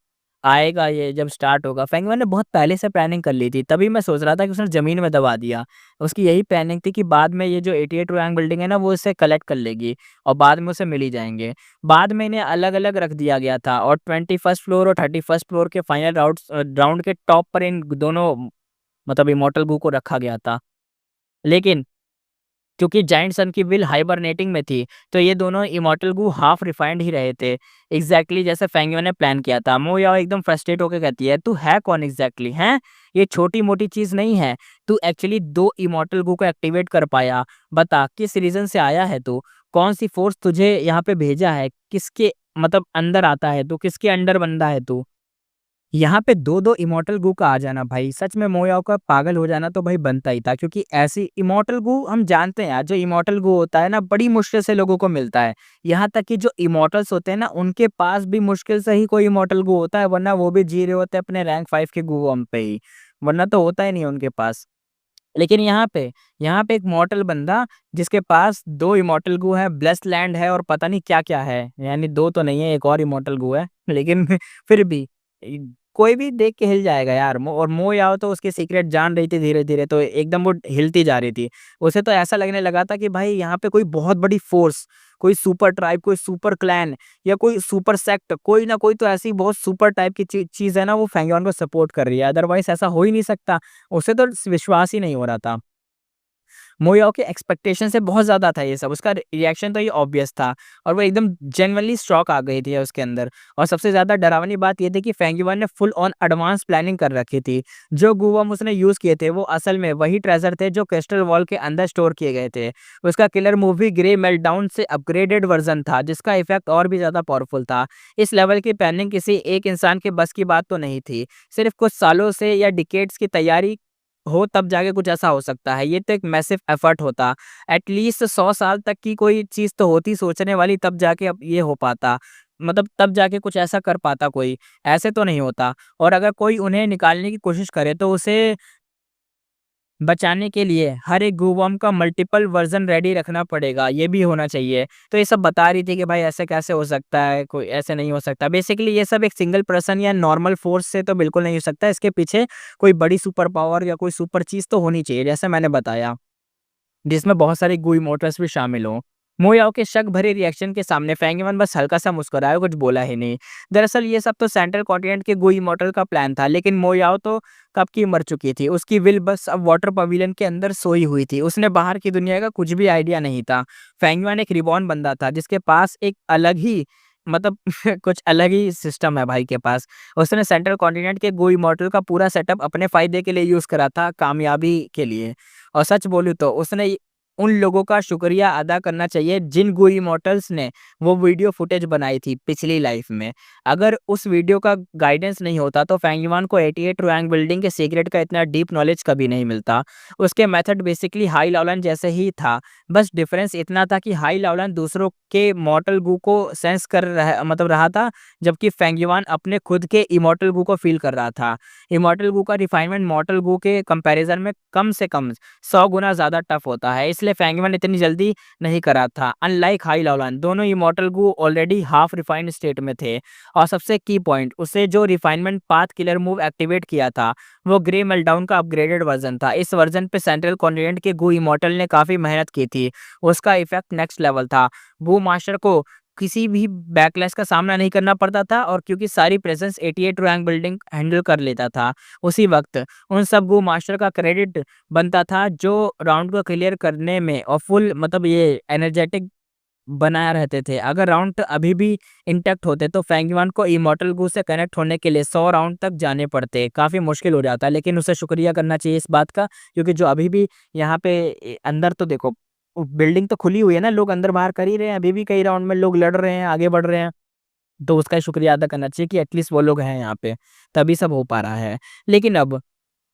आएगा ये, जब स्टार्ट होगा। फेंगयुआन ने बहुत पहले से प्लानिंग कर ली थी, तभी मैं सोच रहा था कि उसने ज़मीन में दबा दिया। उसकी यही प्लानिंग थी कि बाद में ये जो 88 रैंक बिल्डिंग है ना, वो इसे कलेक्ट कर लेगी और बाद में उसे मिल ही जाएँगे। बाद में इन्हें अलग-अलग रख दिया गया था और 21st फ्लोर और 31st फ्लोर के फाइनल राउंड के टॉप पर इन दोनों मतलब इमॉर्टल गू को रखा गया था। लेकिन क्योंकि जायंट सन की विल हाइबरनेटिंग में थी, तो ये दोनों इमॉर्टल गू हाफ रिफाइंड ही रहे थे, एग्ज़ैक्टली जैसे फेंगयुआन ने प्लान किया था। मो याओ एकदम फ्रस्ट्रेट होके कहती है, "तू है कौन एग्ज़ैक्टली, हैं? ये छोटी-मोटी चीज़ नहीं है। तू एक्चुअली 2 इमॉर्टल गू को एक्टिवेट कर पाया। बता, किस रीज़न से आया है तू? कौन-सी फ़ोर्स तुझे यहाँ पे भेजा है? किसके मतलब अंदर आता है तू? किसके अंडर बंधा है तू?" यहाँ पे 2-2 इमॉर्टल गू का आ जाना भाई, सच में मोयाओ का पागल हो जाना तो भाई बनता ही था, क्योंकि ऐसी इमॉर्टल गू हम जानते हैं यार, जो इमॉर्टल गू होता है ना, बड़ी मुश्किल से लोगों को मिलता है। यहाँ तक कि जो इमॉर्टल्स होते हैं ना, उनके पास भी मुश्किल से ही कोई इमॉर्टल गू होता है, वरना वो भी जी रहे होते हैं अपने रैंक 5 के गूवम पे ही, वरना तो होता ही नहीं है उनके पास। लेकिन यहाँ पे एक मॉर्टल बंदा जिसके पास 2 इमॉर्टल गू है, ब्लेस्ड लैंड है और पता नहीं क्या-क्या है। यानी 2 तो नहीं है, एक और इमॉर्टल गू है। लेकिन फिर भी इ कोई भी देख के हिल जाएगा यार। मो याओ तो उसकी सीक्रेट जान रही थी धीरे-धीरे, तो एकदम वो हिलती जा रही थी। उसे तो ऐसा लगने लगा था कि भाई यहाँ पे कोई बहुत बड़ी फ़ोर्स, कोई सुपर ट्राइब, कोई सुपर क्लैन या कोई सुपर सेक्ट, कोई ना कोई तो ऐसी बहुत सुपर टाइप की चीज़ है ना, वो फेंगयॉन को सपोर्ट कर रही है। अदरवाइज़ ऐसा हो ही नहीं सकता। उसे तो विश्वास ही नहीं हो रहा था। मोयाओ के एक्सपेक्टेशन से बहुत ज़्यादा था ये सब, उसका रिएक्शन तो ये ऑब्वियस था और वो एकदम जेनुइनली शॉक आ गई थी उसके अंदर। और सबसे ज़्यादा डरावनी बात ये थी कि फेंगयुआन ने फुल ऑन एडवांस प्लानिंग कर रखी थी। जो गुवम उसने यूज़ किए थे वो असल में वही ट्रेज़र थे जो क्रिस्टल वॉल के अंदर स्टोर किए गए थे। उसका किलर मूवी ग्रे मेल्टडाउन से अपग्रेडेड वर्ज़न था, जिसका इफ़ेक्ट और भी ज़्यादा पावरफुल था। इस लेवल की प्लानिंग किसी एक इंसान के बस की बात तो नहीं थी। सिर्फ़ कुछ सालों से या डिकेड्स की तैयारी हो तब जाके कुछ ऐसा हो सकता है। ये तो एक मैसिव एफर्ट होता। एटलीस्ट 100 साल तक की कोई चीज़ तो होती सोचने वाली, तब जाके अब ये हो पाता। मतलब तब जाके कुछ ऐसा कर पाता कोई, ऐसे तो नहीं होता। और अगर कोई उन्हें निकालने की कोशिश करे तो उसे बचाने के लिए हर एक गूवॉर्म का मल्टीपल वर्ज़न रेडी रखना पड़ेगा, ये भी होना चाहिए। तो ये सब बता रही थी कि भाई ऐसे कैसे हो सकता है, कोई ऐसे नहीं हो सकता। बेसिकली ये सब एक सिंगल पर्सन या नॉर्मल फ़ोर्स से तो बिल्कुल नहीं हो सकता, इसके पीछे कोई बड़ी सुपर पावर या कोई सुपर चीज़ तो होनी चाहिए, जैसे मैंने बताया। जिसमें बहुत सारे गुई मोटर्स भी शामिल हों। मोयाओ के शक भरे रिएक्शन के सामने फेंगयॉन बस हल्का-सा मुस्कुराया, कुछ बोला ही नहीं। दरअसल ये सब तो सेंट्रल कॉन्टिनेंट के गुई मोटर का प्लान था, लेकिन मोयाओ तो कब की मर चुकी थी। उसकी विल बस अब वाटर पवेलियन के अंदर सोई हुई थी। उसने बाहर की दुनिया का कुछ भी आइडिया नहीं था। फेंगयॉन एक रिबॉर्न बंदा था, जिसके पास एक अलग ही मतलब कुछ अलग ही सिस्टम है भाई के पास। उसने सेंट्रल कॉन्टिनेंट के गुई मॉडल का पूरा सेटअप अपने फ़ायदे के लिए यूज़ करा था, कामयाबी के लिए। और सच बोलूँ तो उसने उन लोगों का शुक्रिया अदा करना चाहिए जिन गू इमॉर्टल्स ने वो वीडियो फुटेज बनाई थी पिछली लाइफ में। अगर उस वीडियो का गाइडेंस नहीं होता तो फेंगयुआन को 88 रैंक बिल्डिंग के सीक्रेट का इतना डीप नॉलेज कभी नहीं मिलता। उसके मेथड बेसिकली हाई लाओलन जैसे ही था, बस डिफरेंस इतना था कि हाई लाओलन दूसरों के मॉर्टल गू को सेंस कर रहा था, जबकि फेंगयुआन अपने खुद के इमॉर्टल गू को फील कर रहा था। इमॉर्टल गू का रिफाइनमेंट मॉर्टल गू के कंपैरिजन में कम से कम 100 गुना ज़्यादा टफ होता है, इसलिए फेंगमैन इतनी जल्दी नहीं करा था। अनलाइक हाई लाओलान, दोनों इमॉर्टल गू ऑलरेडी हाफ रिफाइंड स्टेट में थे। और सबसे की पॉइंट, उसे जो refinement path killer move activate किया था वो ग्रे मेल्टडाउन का अपग्रेडेड वर्जन था। इस वर्जन पे सेंट्रल कॉन्टिनेंट के गू इमॉर्टल ने काफ़ी मेहनत की थी, उसका इफेक्ट नेक्स्ट लेवल था। गू मास्टर को किसी भी बैकलैश का सामना नहीं करना पड़ता था, और क्योंकि सारी प्रेजेंस 88 रैंक बिल्डिंग हैंडल कर लेता था उसी वक्त, उन सब गो मास्टर का क्रेडिट बनता था जो राउंड को क्लियर करने में और फुल ये एनर्जेटिक बनाए रहते थे। अगर राउंड अभी भी इंटैक्ट होते तो फेंगयुआन को इमॉर्टल गू से कनेक्ट होने के लिए 100 राउंड तक जाने पड़ते, काफ़ी मुश्किल हो जाता। लेकिन उसे शुक्रिया करना चाहिए इस बात का, क्योंकि जो अभी भी यहाँ पे अंदर तो देखो बिल्डिंग तो खुली हुई है ना, लोग अंदर बाहर कर ही रहे हैं, अभी भी कई राउंड में लोग लड़ रहे हैं, आगे बढ़ रहे हैं। तो उसका शुक्रिया अदा करना चाहिए कि एटलीस्ट वो लोग हैं यहाँ पे, तभी सब हो पा रहा है। लेकिन अब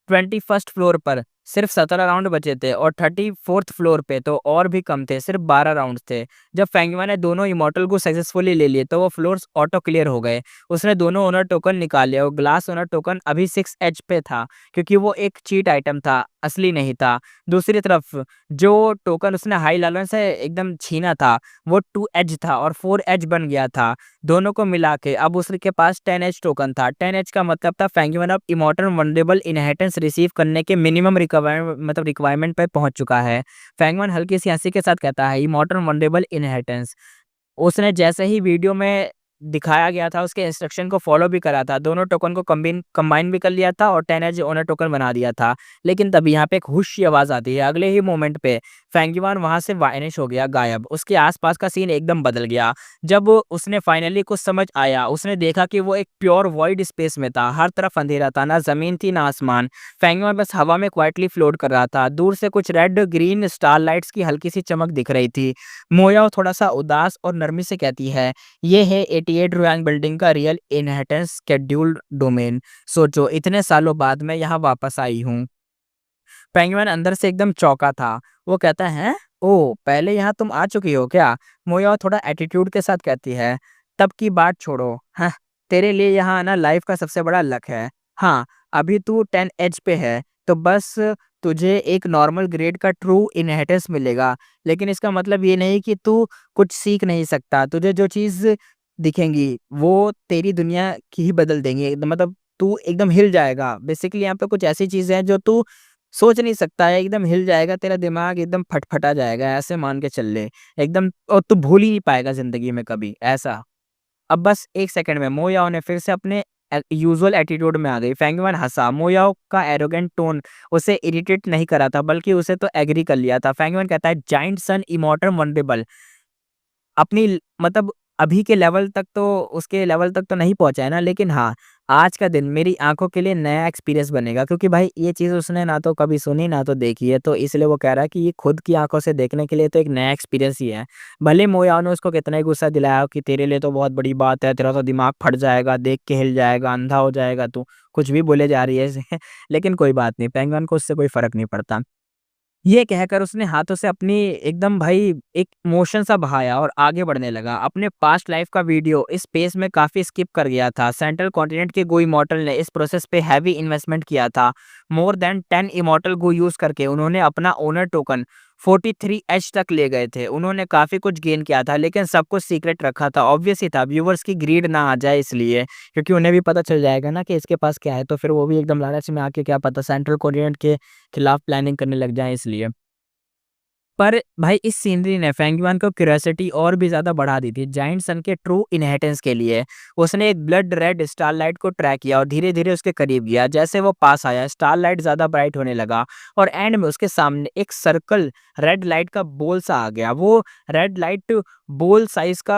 21st फ्लोर पर सिर्फ 17 राउंड बचे थे और 34th फ्लोर पे तो और भी कम थे, सिर्फ 12 राउंड थे। जब फेंगयुआन ने दोनों इमॉर्टल को सक्सेसफुली ले लिए तो वो फ्लोर्स ऑटो क्लियर हो गए। उसने दोनों ओनर टोकन निकाल लिया और ग्लास ओनर टोकन अभी 6 एच पे था, क्योंकि वो एक चीट आइटम था, असली नहीं था। दूसरी तरफ जो टोकन उसने हाई लालन से एकदम छीना था वो 2 एज था और 4 एज बन गया था। दोनों को मिला के अब उसके पास 10 एच टोकन था। 10 एच का मतलब था फेंगयुआन अब इमॉर्टल वनरेबल इनहेरिटेंस रिसीव करने के मिनिमम रिक्वायरमेंट पे पहुंच चुका है। फेंगयुआन हल्की सी हंसी के साथ कहता है इमॉर्टल वनरेबल इनहेरिटेंस। उसने जैसे ही वीडियो में दिखाया गया था उसके इंस्ट्रक्शन को फॉलो भी करा था, दोनों टोकन को कंबाइन भी कर लिया था और 10 एज ओनर टोकन बना दिया था। लेकिन तब यहाँ पे एक हुश की आवाज़ आती है। अगले ही मोमेंट पे फेंगयुआन वहाँ से वाइनिश हो गया, गायब। उसके आसपास का सीन एकदम बदल गया। जब उसने फाइनली कुछ समझ आया, उसने देखा कि वो एक प्योर वॉइड स्पेस में था, हर तरफ अंधेरा था, ना जमीन थी ना आसमान। फेंगयुआन बस हवा में क्वाइटली फ्लोट कर रहा था। दूर से कुछ रेड ग्रीन स्टारलाइट्स की हल्की सी चमक दिख रही थी। मोयाओ थोड़ा सा उदास और नरमी से कहती है, ये है 88 रैंक बिल्डिंग का रियल इनहेरिटेंस शेड्यूल्ड डोमेन। सोचो इतने सालों बाद मैं यहाँ वापस आई हूँ। पेंगुइन अंदर से एकदम चौंका था। वो कहता है, ओह पहले यहाँ तुम आ चुकी हो क्या? मोया थोड़ा एटीट्यूड के साथ कहती है, तब की बात छोड़ो। हाँ, तेरे लिए यहाँ आना लाइफ का सबसे बड़ा लक है। हाँ, अभी तू 10 एज पे है तो बस तुझे एक नॉर्मल ग्रेड का ट्रू इनहेरिटेंस मिलेगा, लेकिन इसका मतलब ये नहीं कि तू कुछ सीख नहीं सकता। तुझे जो चीज़ दिखेंगी वो तेरी दुनिया की ही बदल देंगी। तू एकदम हिल जाएगा। बेसिकली यहाँ पे कुछ ऐसी चीज़ें हैं जो तू सोच नहीं सकता है, एकदम हिल जाएगा, तेरा दिमाग एकदम फटफटा जाएगा, ऐसे मान के चल ले। एकदम, और तू भूल ही नहीं पाएगा ज़िंदगी में कभी, ऐसा। अब बस 1 सेकंड में मोयाओ ने फिर से अपने यूजुअल एटीट्यूड में आ गई। फेंगयुआन हँसा। मोयाओ का एरोगेंट टोन उसे इरिटेट नहीं करा था, बल्कि उसे तो एग्री कर लिया था। फेंगयुआन कहता है, जायंट सन इमॉर्टल वनरेबल अपनी अभी के लेवल तक तो उसके लेवल तक तो नहीं पहुँचा है ना, लेकिन हाँ, आज का दिन मेरी आँखों के लिए नया एक्सपीरियंस बनेगा, क्योंकि भाई ये चीज़ उसने ना तो कभी सुनी ना तो देखी है, तो इसलिए वो कह रहा है कि ये खुद की आँखों से देखने के लिए तो एक नया एक्सपीरियंस ही है। भले मोयाओ ने उसको कितना ही गुस्सा दिलाया हो कि तेरे लिए तो बहुत बड़ी बात है, तेरा तो दिमाग फट जाएगा, देख के हिल जाएगा, अंधा हो जाएगा तू, कुछ भी बोले जा रही है ऐसे लेकिन कोई बात नहीं, पेंगुइन को उससे कोई फ़र्क नहीं पड़ता। ये कहकर उसने हाथों से अपनी एकदम एक मोशन सा बहाया और आगे बढ़ने लगा। अपने पास्ट लाइफ का वीडियो इस स्पेस में काफ़ी स्किप कर गया था। सेंट्रल कॉन्टिनेंट के गो इमॉर्टल ने इस प्रोसेस पे हैवी इन्वेस्टमेंट किया था। मोर देन 10 इमॉर्टल गो यूज़ करके उन्होंने अपना ओनर टोकन 43 एच तक ले गए थे। उन्होंने काफ़ी कुछ गेन किया था, लेकिन सब कुछ सीक्रेट रखा था। ऑब्वियस ही था, व्यूवर्स की ग्रीड ना आ जाए इसलिए, क्योंकि उन्हें भी पता चल जाएगा ना कि इसके पास क्या है, तो फिर वो भी एकदम लालच में आके क्या पता सेंट्रल कॉन्टिनेंट के खिलाफ प्लानिंग करने लग जाएँ इसलिए। पर भाई इस सीनरी ने फेंगयुआन को क्यूरियोसिटी और भी ज़्यादा बढ़ा दी थी जायंट सन के ट्रू इनहेरिटेंस के लिए। उसने एक ब्लड रेड स्टारलाइट को ट्रैक किया और धीरे-धीरे उसके करीब गया। जैसे वो पास आया, स्टारलाइट ज़्यादा ब्राइट होने लगा और एंड में उसके सामने एक सर्कल रेड लाइट का बोल सा आ गया। वो रेड लाइट बोल साइज़ का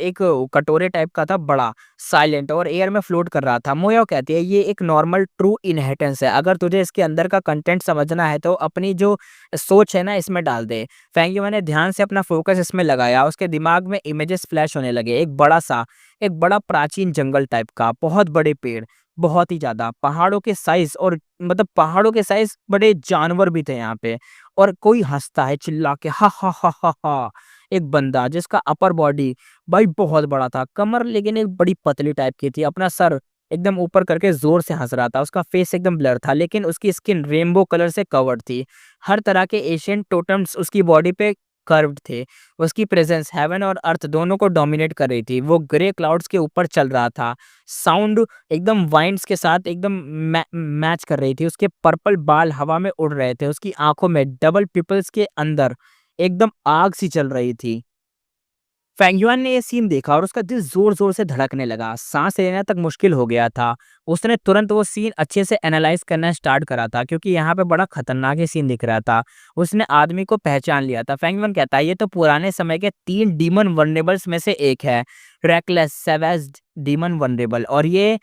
एक कटोरे टाइप का था, बड़ा, साइलेंट और एयर में फ्लोट कर रहा था। मोयो कहती है, ये एक नॉर्मल ट्रू इनहेरिटेंस है। अगर तुझे इसके अंदर का कंटेंट समझना है तो अपनी जो सोच है ना इसमें डाल निकाल दे। फेंगिवा ने ध्यान से अपना फोकस इसमें लगाया, उसके दिमाग में इमेजेस फ्लैश होने लगे। एक बड़ा प्राचीन जंगल टाइप का, बहुत बड़े पेड़, बहुत ही ज़्यादा पहाड़ों के साइज़, और मतलब पहाड़ों के साइज़ बड़े जानवर भी थे यहाँ पे। और कोई हँसता है चिल्ला के, हा, हा, हा, हा, हा। एक बंदा जिसका अपर बॉडी भाई बहुत बड़ा था, कमर लेकिन एक बड़ी पतली टाइप की थी, अपना सर एकदम ऊपर करके ज़ोर से हँस रहा था। उसका फेस एकदम ब्लर था, लेकिन उसकी स्किन रेनबो कलर से कवर्ड थी। हर तरह के एशियन टोटम्स उसकी बॉडी पे कर्व्ड थे। उसकी प्रेज़ेंस हेवन और अर्थ दोनों को डोमिनेट कर रही थी। वो ग्रे क्लाउड्स के ऊपर चल रहा था। साउंड एकदम वाइंड्स के साथ एकदम मैच कर रही थी। उसके पर्पल बाल हवा में उड़ रहे थे। उसकी आँखों में डबल पिपल्स के अंदर एकदम आग सी चल रही थी। फेंगयुआन ने ये सीन देखा और उसका दिल ज़ोर-ज़ोर से धड़कने लगा, साँस लेना तक मुश्किल हो गया था। उसने तुरंत वो सीन अच्छे से एनालाइज़ करना स्टार्ट करा था, क्योंकि यहाँ पे बड़ा खतरनाक ये सीन दिख रहा था। उसने आदमी को पहचान लिया था। फेंगयुआन कहता है, ये तो पुराने समय के 3 डीमन वल्नरेबल्स में से एक है, रेकलेस, सैवेज, डीमन वल्नरेबल, और ये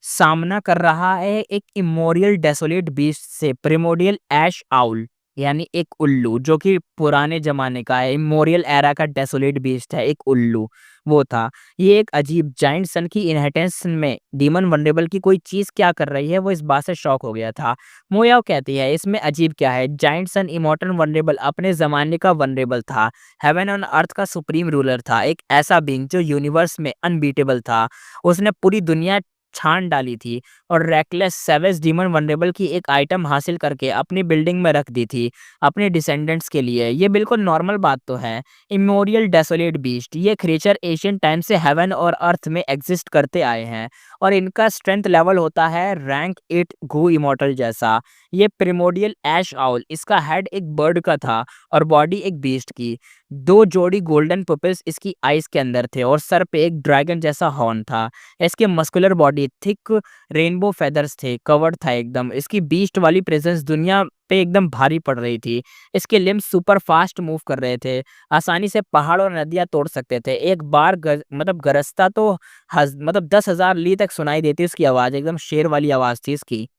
सामना कर रहा है एक इमोरियल डेसोलेट बीस्ट से, प्रिमोर्डियल ऐश आउल, यानी एक उल्लू जो कि पुराने ज़माने का है, इमोरियल एरा का डेसोलेट बीस्ट है, एक उल्लू, वो था। ये एक अजीब जायंट सन की इनहेरिटेंस में डीमन वल्नरेबल की कोई चीज़ क्या कर रही है, वो इस बात से शॉक हो गया था। मोयाओ कहती है, इसमें अजीब क्या है, जायंट सन इमॉर्टल वल्नरेबल अपने ज़माने का वल्नरेबल था, हेवन ऑन अर्थ का सुप्रीम रूलर था, एक ऐसा बीइंग जो यूनिवर्स में अनबीटेबल था। उसने पूरी दुनिया छान डाली थी और रेकलेस सेवेज डीमन वनरेबल की एक आइटम हासिल करके अपनी बिल्डिंग में रख दी थी अपने डिसेंडेंट्स के लिए। ये बिल्कुल नॉर्मल बात तो है। इमोरियल डेसोलेट बीस्ट, ये क्रिएचर एशियन टाइम से हेवन और अर्थ में एग्जिस्ट करते आए हैं और इनका स्ट्रेंथ लेवल होता है रैंक 8 गो इमॉर्टल जैसा। ये प्रिमोडियल ऐश आउल, इसका हेड एक बर्ड का था और बॉडी एक बीस्ट की। 2 जोड़ी गोल्डन पपिल्स इसकी आइज के अंदर थे और सर पे एक ड्रैगन जैसा हॉर्न था। इसके muscular body thick rainbow feathers थे, कवर्ड था एकदम। इसकी बीस्ट वाली प्रेजेंस दुनिया पे एकदम भारी पड़ रही थी। इसके लिम्स सुपर फास्ट मूव कर रहे थे, आसानी से पहाड़ और नदियाँ तोड़ सकते थे। एक बार मतलब गरजता तो 10,000 ली तक सुनाई देती उसकी आवाज़, एकदम शेर वाली आवाज़ थी इसकी।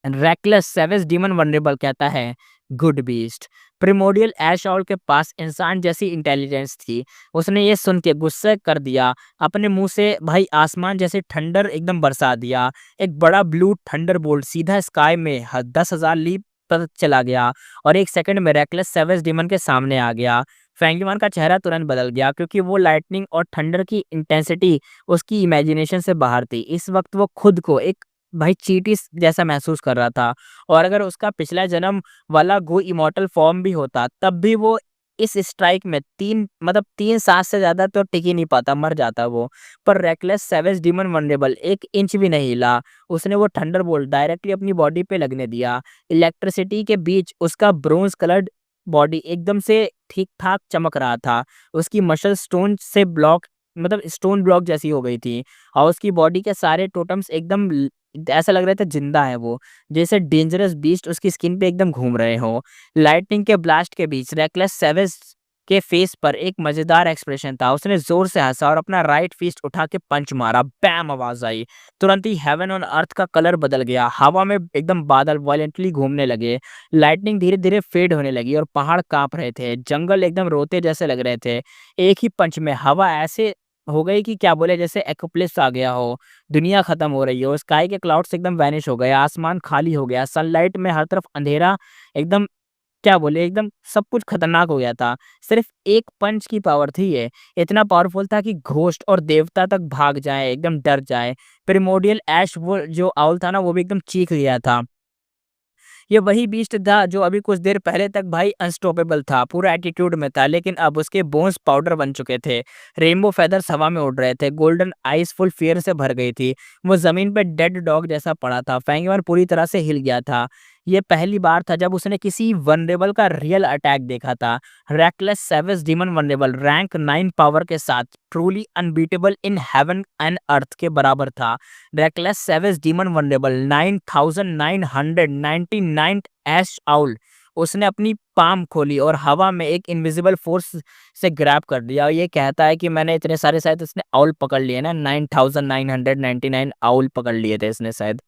रेकलेस सेवेज डीमन वनरेबल कहता है, गुड बीस्ट। प्रिमोडियल ऐश आउल के पास इंसान जैसी इंटेलिजेंस थी। उसने ये सुन के गुस्से कर दिया, अपने मुंह से भाई आसमान जैसे थंडर एकदम बरसा दिया। एक बड़ा ब्लू थंडर बोल्ट सीधा स्काई में 10,000 लीप पर चला गया और एक सेकंड में रेकलेस सेवेज डीमन के सामने आ गया। फेंगीमान का चेहरा तुरंत बदल गया, क्योंकि वो लाइटनिंग और थंडर की इंटेंसिटी उसकी इमेजिनेशन से बाहर थी। इस वक्त वो खुद को एक भाई चींटी जैसा महसूस कर रहा था, और अगर उसका पिछला जन्म वाला गो इमॉर्टल फॉर्म भी होता, तब भी वो इस स्ट्राइक में 3 सांस से ज़्यादा तो टिक ही नहीं पाता, मर जाता वो। पर reckless savage demon vulnerable 1 inch भी नहीं हिला। उसने वो थंडरबोल्ट डायरेक्टली अपनी बॉडी पे लगने दिया। इलेक्ट्रिसिटी के बीच उसका ब्रोंज कलर्ड बॉडी एकदम से ठीक-ठाक चमक रहा था। उसकी मसल स्टोन ब्लॉक जैसी हो गई थी और उसकी बॉडी के सारे टोटम्स एकदम ऐसा लग रहा था जिंदा है वो, जैसे डेंजरस बीस्ट उसकी स्किन पे एकदम घूम रहे हो। लाइटनिंग के ब्लास्ट के बीच रेकलेस सेवेज के फेस पर एक मजेदार एक्सप्रेशन था। उसने जोर से हंसा और अपना राइट फिस्ट उठा के पंच मारा। बैम आवाज आई। तुरंत ही हेवन और अर्थ का कलर बदल गया। हवा में एकदम बादल वायलेंटली घूमने लगे। लाइटनिंग धीरे धीरे फेड होने लगी और पहाड़ कांप रहे थे। जंगल एकदम रोते जैसे लग रहे थे। एक ही पंच में हवा ऐसे हो गई कि क्या बोले, जैसे एपोकलिप्स आ गया हो, दुनिया खत्म हो रही हो। स्काई के क्लाउड्स एकदम वैनिश हो गए, आसमान खाली हो गया, सनलाइट में हर तरफ अंधेरा, एकदम क्या बोले, एकदम सब कुछ खतरनाक हो गया था। सिर्फ एक पंच की पावर थी ये, इतना पावरफुल था कि घोस्ट और देवता तक भाग जाए, एकदम डर जाए। प्रिमोडियल ऐश वो जो आउल था ना, वो भी एकदम चीख गया था। ये वही बीस्ट था जो अभी कुछ देर पहले तक भाई अनस्टॉपेबल था, पूरा एटीट्यूड में था, लेकिन अब उसके बोन्स पाउडर बन चुके थे। रेनबो फेदर्स हवा में उड़ रहे थे, गोल्डन आइस फुल फियर से भर गई थी। वो जमीन पे डेड डॉग जैसा पड़ा था। फेंगीमान पूरी तरह से हिल गया था। ये पहली बार था जब उसने किसी वनरेबल का रियल अटैक देखा था। Reckless savage demon vulnerable rank 9 power के साथ truly unbeatable in heaven and earth के बराबर था। Reckless savage demon vulnerable 9999 ash owl. उसने अपनी पाम खोली और हवा में एक इनविजिबल फोर्स से ग्रैब कर दिया। ये कहता है कि मैंने इतने सारे, शायद उसने आउल पकड़ लिए ना, 9999 आउल पकड़ लिए थे इसने शायद।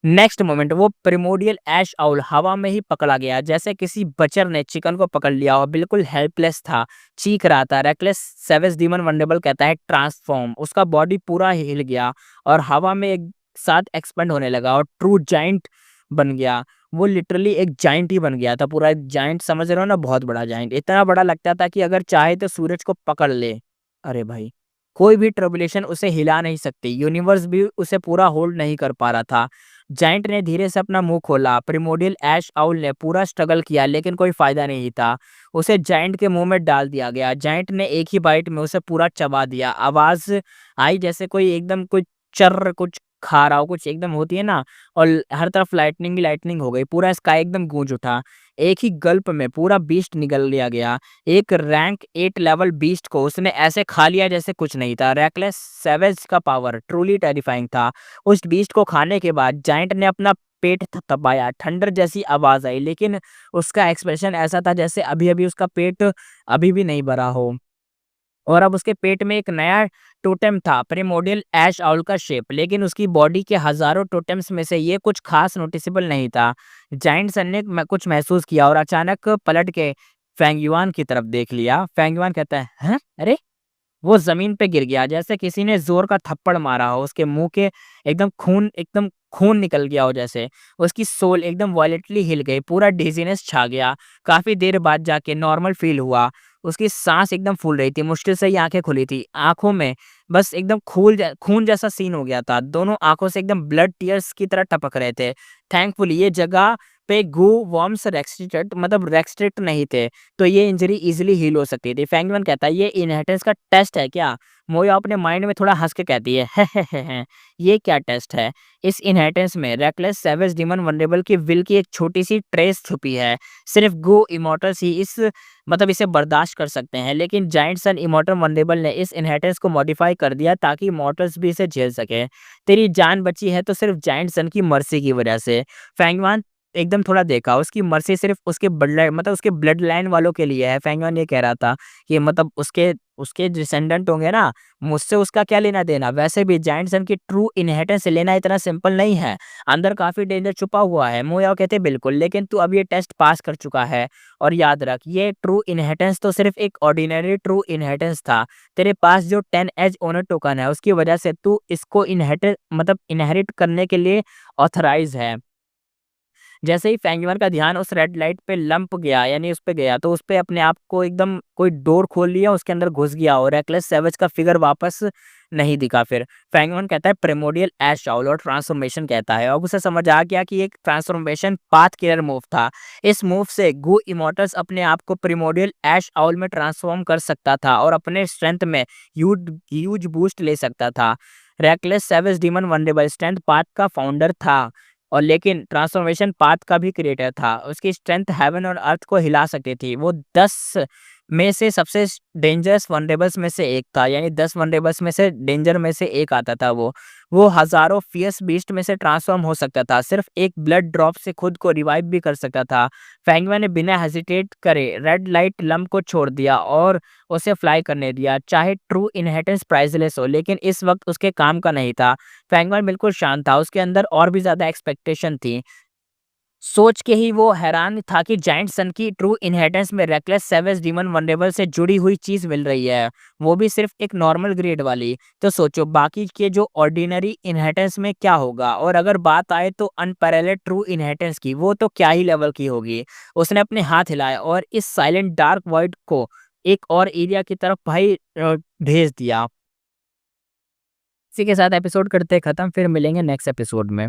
नेक्स्ट मोमेंट वो प्रिमोडियल ऐश आउल हवा में ही पकड़ा गया, जैसे किसी बचर ने चिकन को पकड़ लिया और बिल्कुल हेल्पलेस था, चीख रहा था। रेकलेस सेवेज डीमन वंडेबल कहता है ट्रांसफॉर्म, उसका बॉडी पूरा हिल गया और हवा में एक साथ एक्सपेंड होने लगा और ट्रू जाइंट बन गया। वो लिटरली एक जाइंट ही बन गया था, पूरा एक जाइंट, समझ रहे हो ना, बहुत बड़ा जाइंट, इतना बड़ा लगता था कि अगर चाहे तो सूरज को पकड़ ले। अरे भाई, कोई भी ट्रबुलेशन उसे हिला नहीं सकती, यूनिवर्स भी उसे पूरा होल्ड नहीं कर पा रहा था। जाइंट ने धीरे से अपना मुंह खोला, प्रिमोडियल ऐश आउल ने पूरा स्ट्रगल किया लेकिन कोई फायदा नहीं था। उसे जाइंट के मुंह में डाल दिया गया, जाइंट ने एक ही बाइट में उसे पूरा चबा दिया। आवाज आई जैसे कोई एकदम कुछ चर्र कुछ खा रहा हो, कुछ एकदम होती है ना, और हर तरफ लाइटनिंग ही लाइटनिंग हो गई, पूरा स्काई एकदम गूंज उठा। एक ही गल्प में पूरा बीस्ट निगल लिया गया। एक रैंक 8 लेवल बीस्ट को उसने ऐसे खा लिया जैसे कुछ नहीं था। रेकलेस सेवेज का पावर ट्रूली टेरिफाइंग था। उस बीस्ट को खाने के बाद जाइंट ने अपना पेट थपथपाया, थंडर जैसी आवाज आई, लेकिन उसका एक्सप्रेशन ऐसा था जैसे अभी अभी उसका पेट अभी भी नहीं भरा हो। और अब उसके पेट में एक नया टोटेम था, प्रिमोडियल ऐश आउल का शेप, लेकिन उसकी बॉडी के हजारों टोटेम्स में से ये कुछ खास नोटिसेबल नहीं था। जाइंट सन ने कुछ महसूस किया और अचानक पलट के फेंगयुआन की तरफ देख लिया। फेंगयुआन कहता है, हैं? अरे! वो ज़मीन पे गिर गया जैसे किसी ने ज़ोर का थप्पड़ मारा हो। उसके मुँह के एकदम खून निकल गया हो जैसे। उसकी सोल एकदम वायलेंटली हिल गई, पूरा डिज़ीनेस छा गया। काफ़ी देर बाद जाके नॉर्मल फ़ील हुआ। उसकी साँस एकदम फूल रही थी, मुश्किल से ही आँखें खुली थी। आँखों में बस एकदम खून जैसा सीन हो गया था। दोनों आँखों से एकदम ब्लड टीयर्स की तरह टपक रहे थे। थैंकफुली ये जगह पे गू वर्म्स रेस्ट्रिक्ट नहीं थे। तो ये इंजरी इजीली हील हो सकती थी। फैंगमैन कहता है, ये इनहेरिटेंस का टेस्ट है क्या? मोया अपने माइंड में थोड़ा हंस के कहती है, है। ये क्या टेस्ट है? इस इनहेरिटेंस में रेकलेस सेवेज डीमन वनरेबल की विल की एक छोटी सी ट्रेस छुपी है। सिर्फ गो इमोर्टल्स ही इसे बर्दाश्त कर सकते हैं, लेकिन जाइंट सन इमोर्टल वनरेबल ने इस इनहेरिटेंस को मॉडिफाई कर दिया ताकि इमोर्टल्स भी इसे झेल सके। तेरी जान बची है तो सिर्फ जाइंट सन की मर्सी की वजह से। फैंगवान एकदम थोड़ा देखा, उसकी मर्सी सिर्फ उसके उसके ब्लड लाइन वालों के लिए है। फैंगवान ये कह रहा था कि उसके उसके डिसेंडेंट होंगे ना, मुझसे उसका क्या लेना देना। वैसे भी जायंट सन की ट्रू इनहेरिटेंस लेना इतना सिंपल नहीं है, अंदर काफी डेंजर छुपा हुआ है। मोयाओ कहते बिल्कुल, लेकिन तू अब ये टेस्ट पास कर चुका है और याद रख, ये ट्रू इनहेरिटेंस तो सिर्फ एक ऑर्डिनरी ट्रू इनहेरिटेंस था। तेरे पास जो 10 एज ओनर टोकन है उसकी वजह से तू इसको इनहेरिट करने के लिए ऑथराइज है। जैसे ही फैंगमैन का ध्यान उस रेड लाइट पे लंप गया, यानी उस पे गया, तो उस पे अपने आप को एकदम कोई डोर खोल लिया, उसके अंदर घुस गया और रेकलेस सैवेज का फिगर वापस नहीं दिखा। फिर फैंगमैन कहता है प्रिमोडियल ऐश आउल और ट्रांसफॉर्मेशन कहता है। अब उसे समझ आ गया कि एक ट्रांसफॉर्मेशन पाथ क्लियर मूव था। इस मूव से गू इमोर्टल्स अपने आप को प्रिमोडियल ऐश आउल में ट्रांसफॉर्म कर सकता था और अपने स्ट्रेंथ में ह्यूज बूस्ट ले सकता था। Reckless savage demon vulnerable strength path का फाउंडर था और लेकिन ट्रांसफॉर्मेशन पाथ का भी क्रिएटर था। उसकी स्ट्रेंथ हेवन और अर्थ को हिला सकती थी। वो 10 में से सबसे डेंजरस वनरेबल्स में से एक था, यानी 10 वनरेबल्स में से डेंजर में से एक आता था। वो हजारों फियर्स बीस्ट में से ट्रांसफॉर्म हो सकता था, सिर्फ एक ब्लड ड्रॉप से खुद को रिवाइव भी कर सकता था। फैंगमैन ने बिना हेजिटेट करे रेड लाइट लंप को छोड़ दिया और उसे फ्लाई करने दिया। चाहे ट्रू इनहेरिटेंस प्राइसलेस हो, लेकिन इस वक्त उसके काम का नहीं था। फैंगमैन बिल्कुल शांत था, उसके अंदर और भी ज्यादा एक्सपेक्टेशन थी। सोच के ही वो हैरान था कि जायंट सन की ट्रू इनहेरिटेंस में रेकलेस सेवेज डीमन वनरेबल से जुड़ी हुई चीज मिल रही है, वो भी सिर्फ एक नॉर्मल ग्रेड वाली। तो सोचो बाकी के जो ऑर्डिनरी इनहेरिटेंस में क्या होगा, और अगर बात आए तो अनपैरेलल ट्रू इनहेरिटेंस की, वो तो क्या ही लेवल की होगी। उसने अपने हाथ हिलाए और इस साइलेंट डार्क वॉइड को एक और एरिया की तरफ भाई भेज दिया। इसी के साथ एपिसोड करते हैं खत्म, फिर मिलेंगे नेक्स्ट एपिसोड में।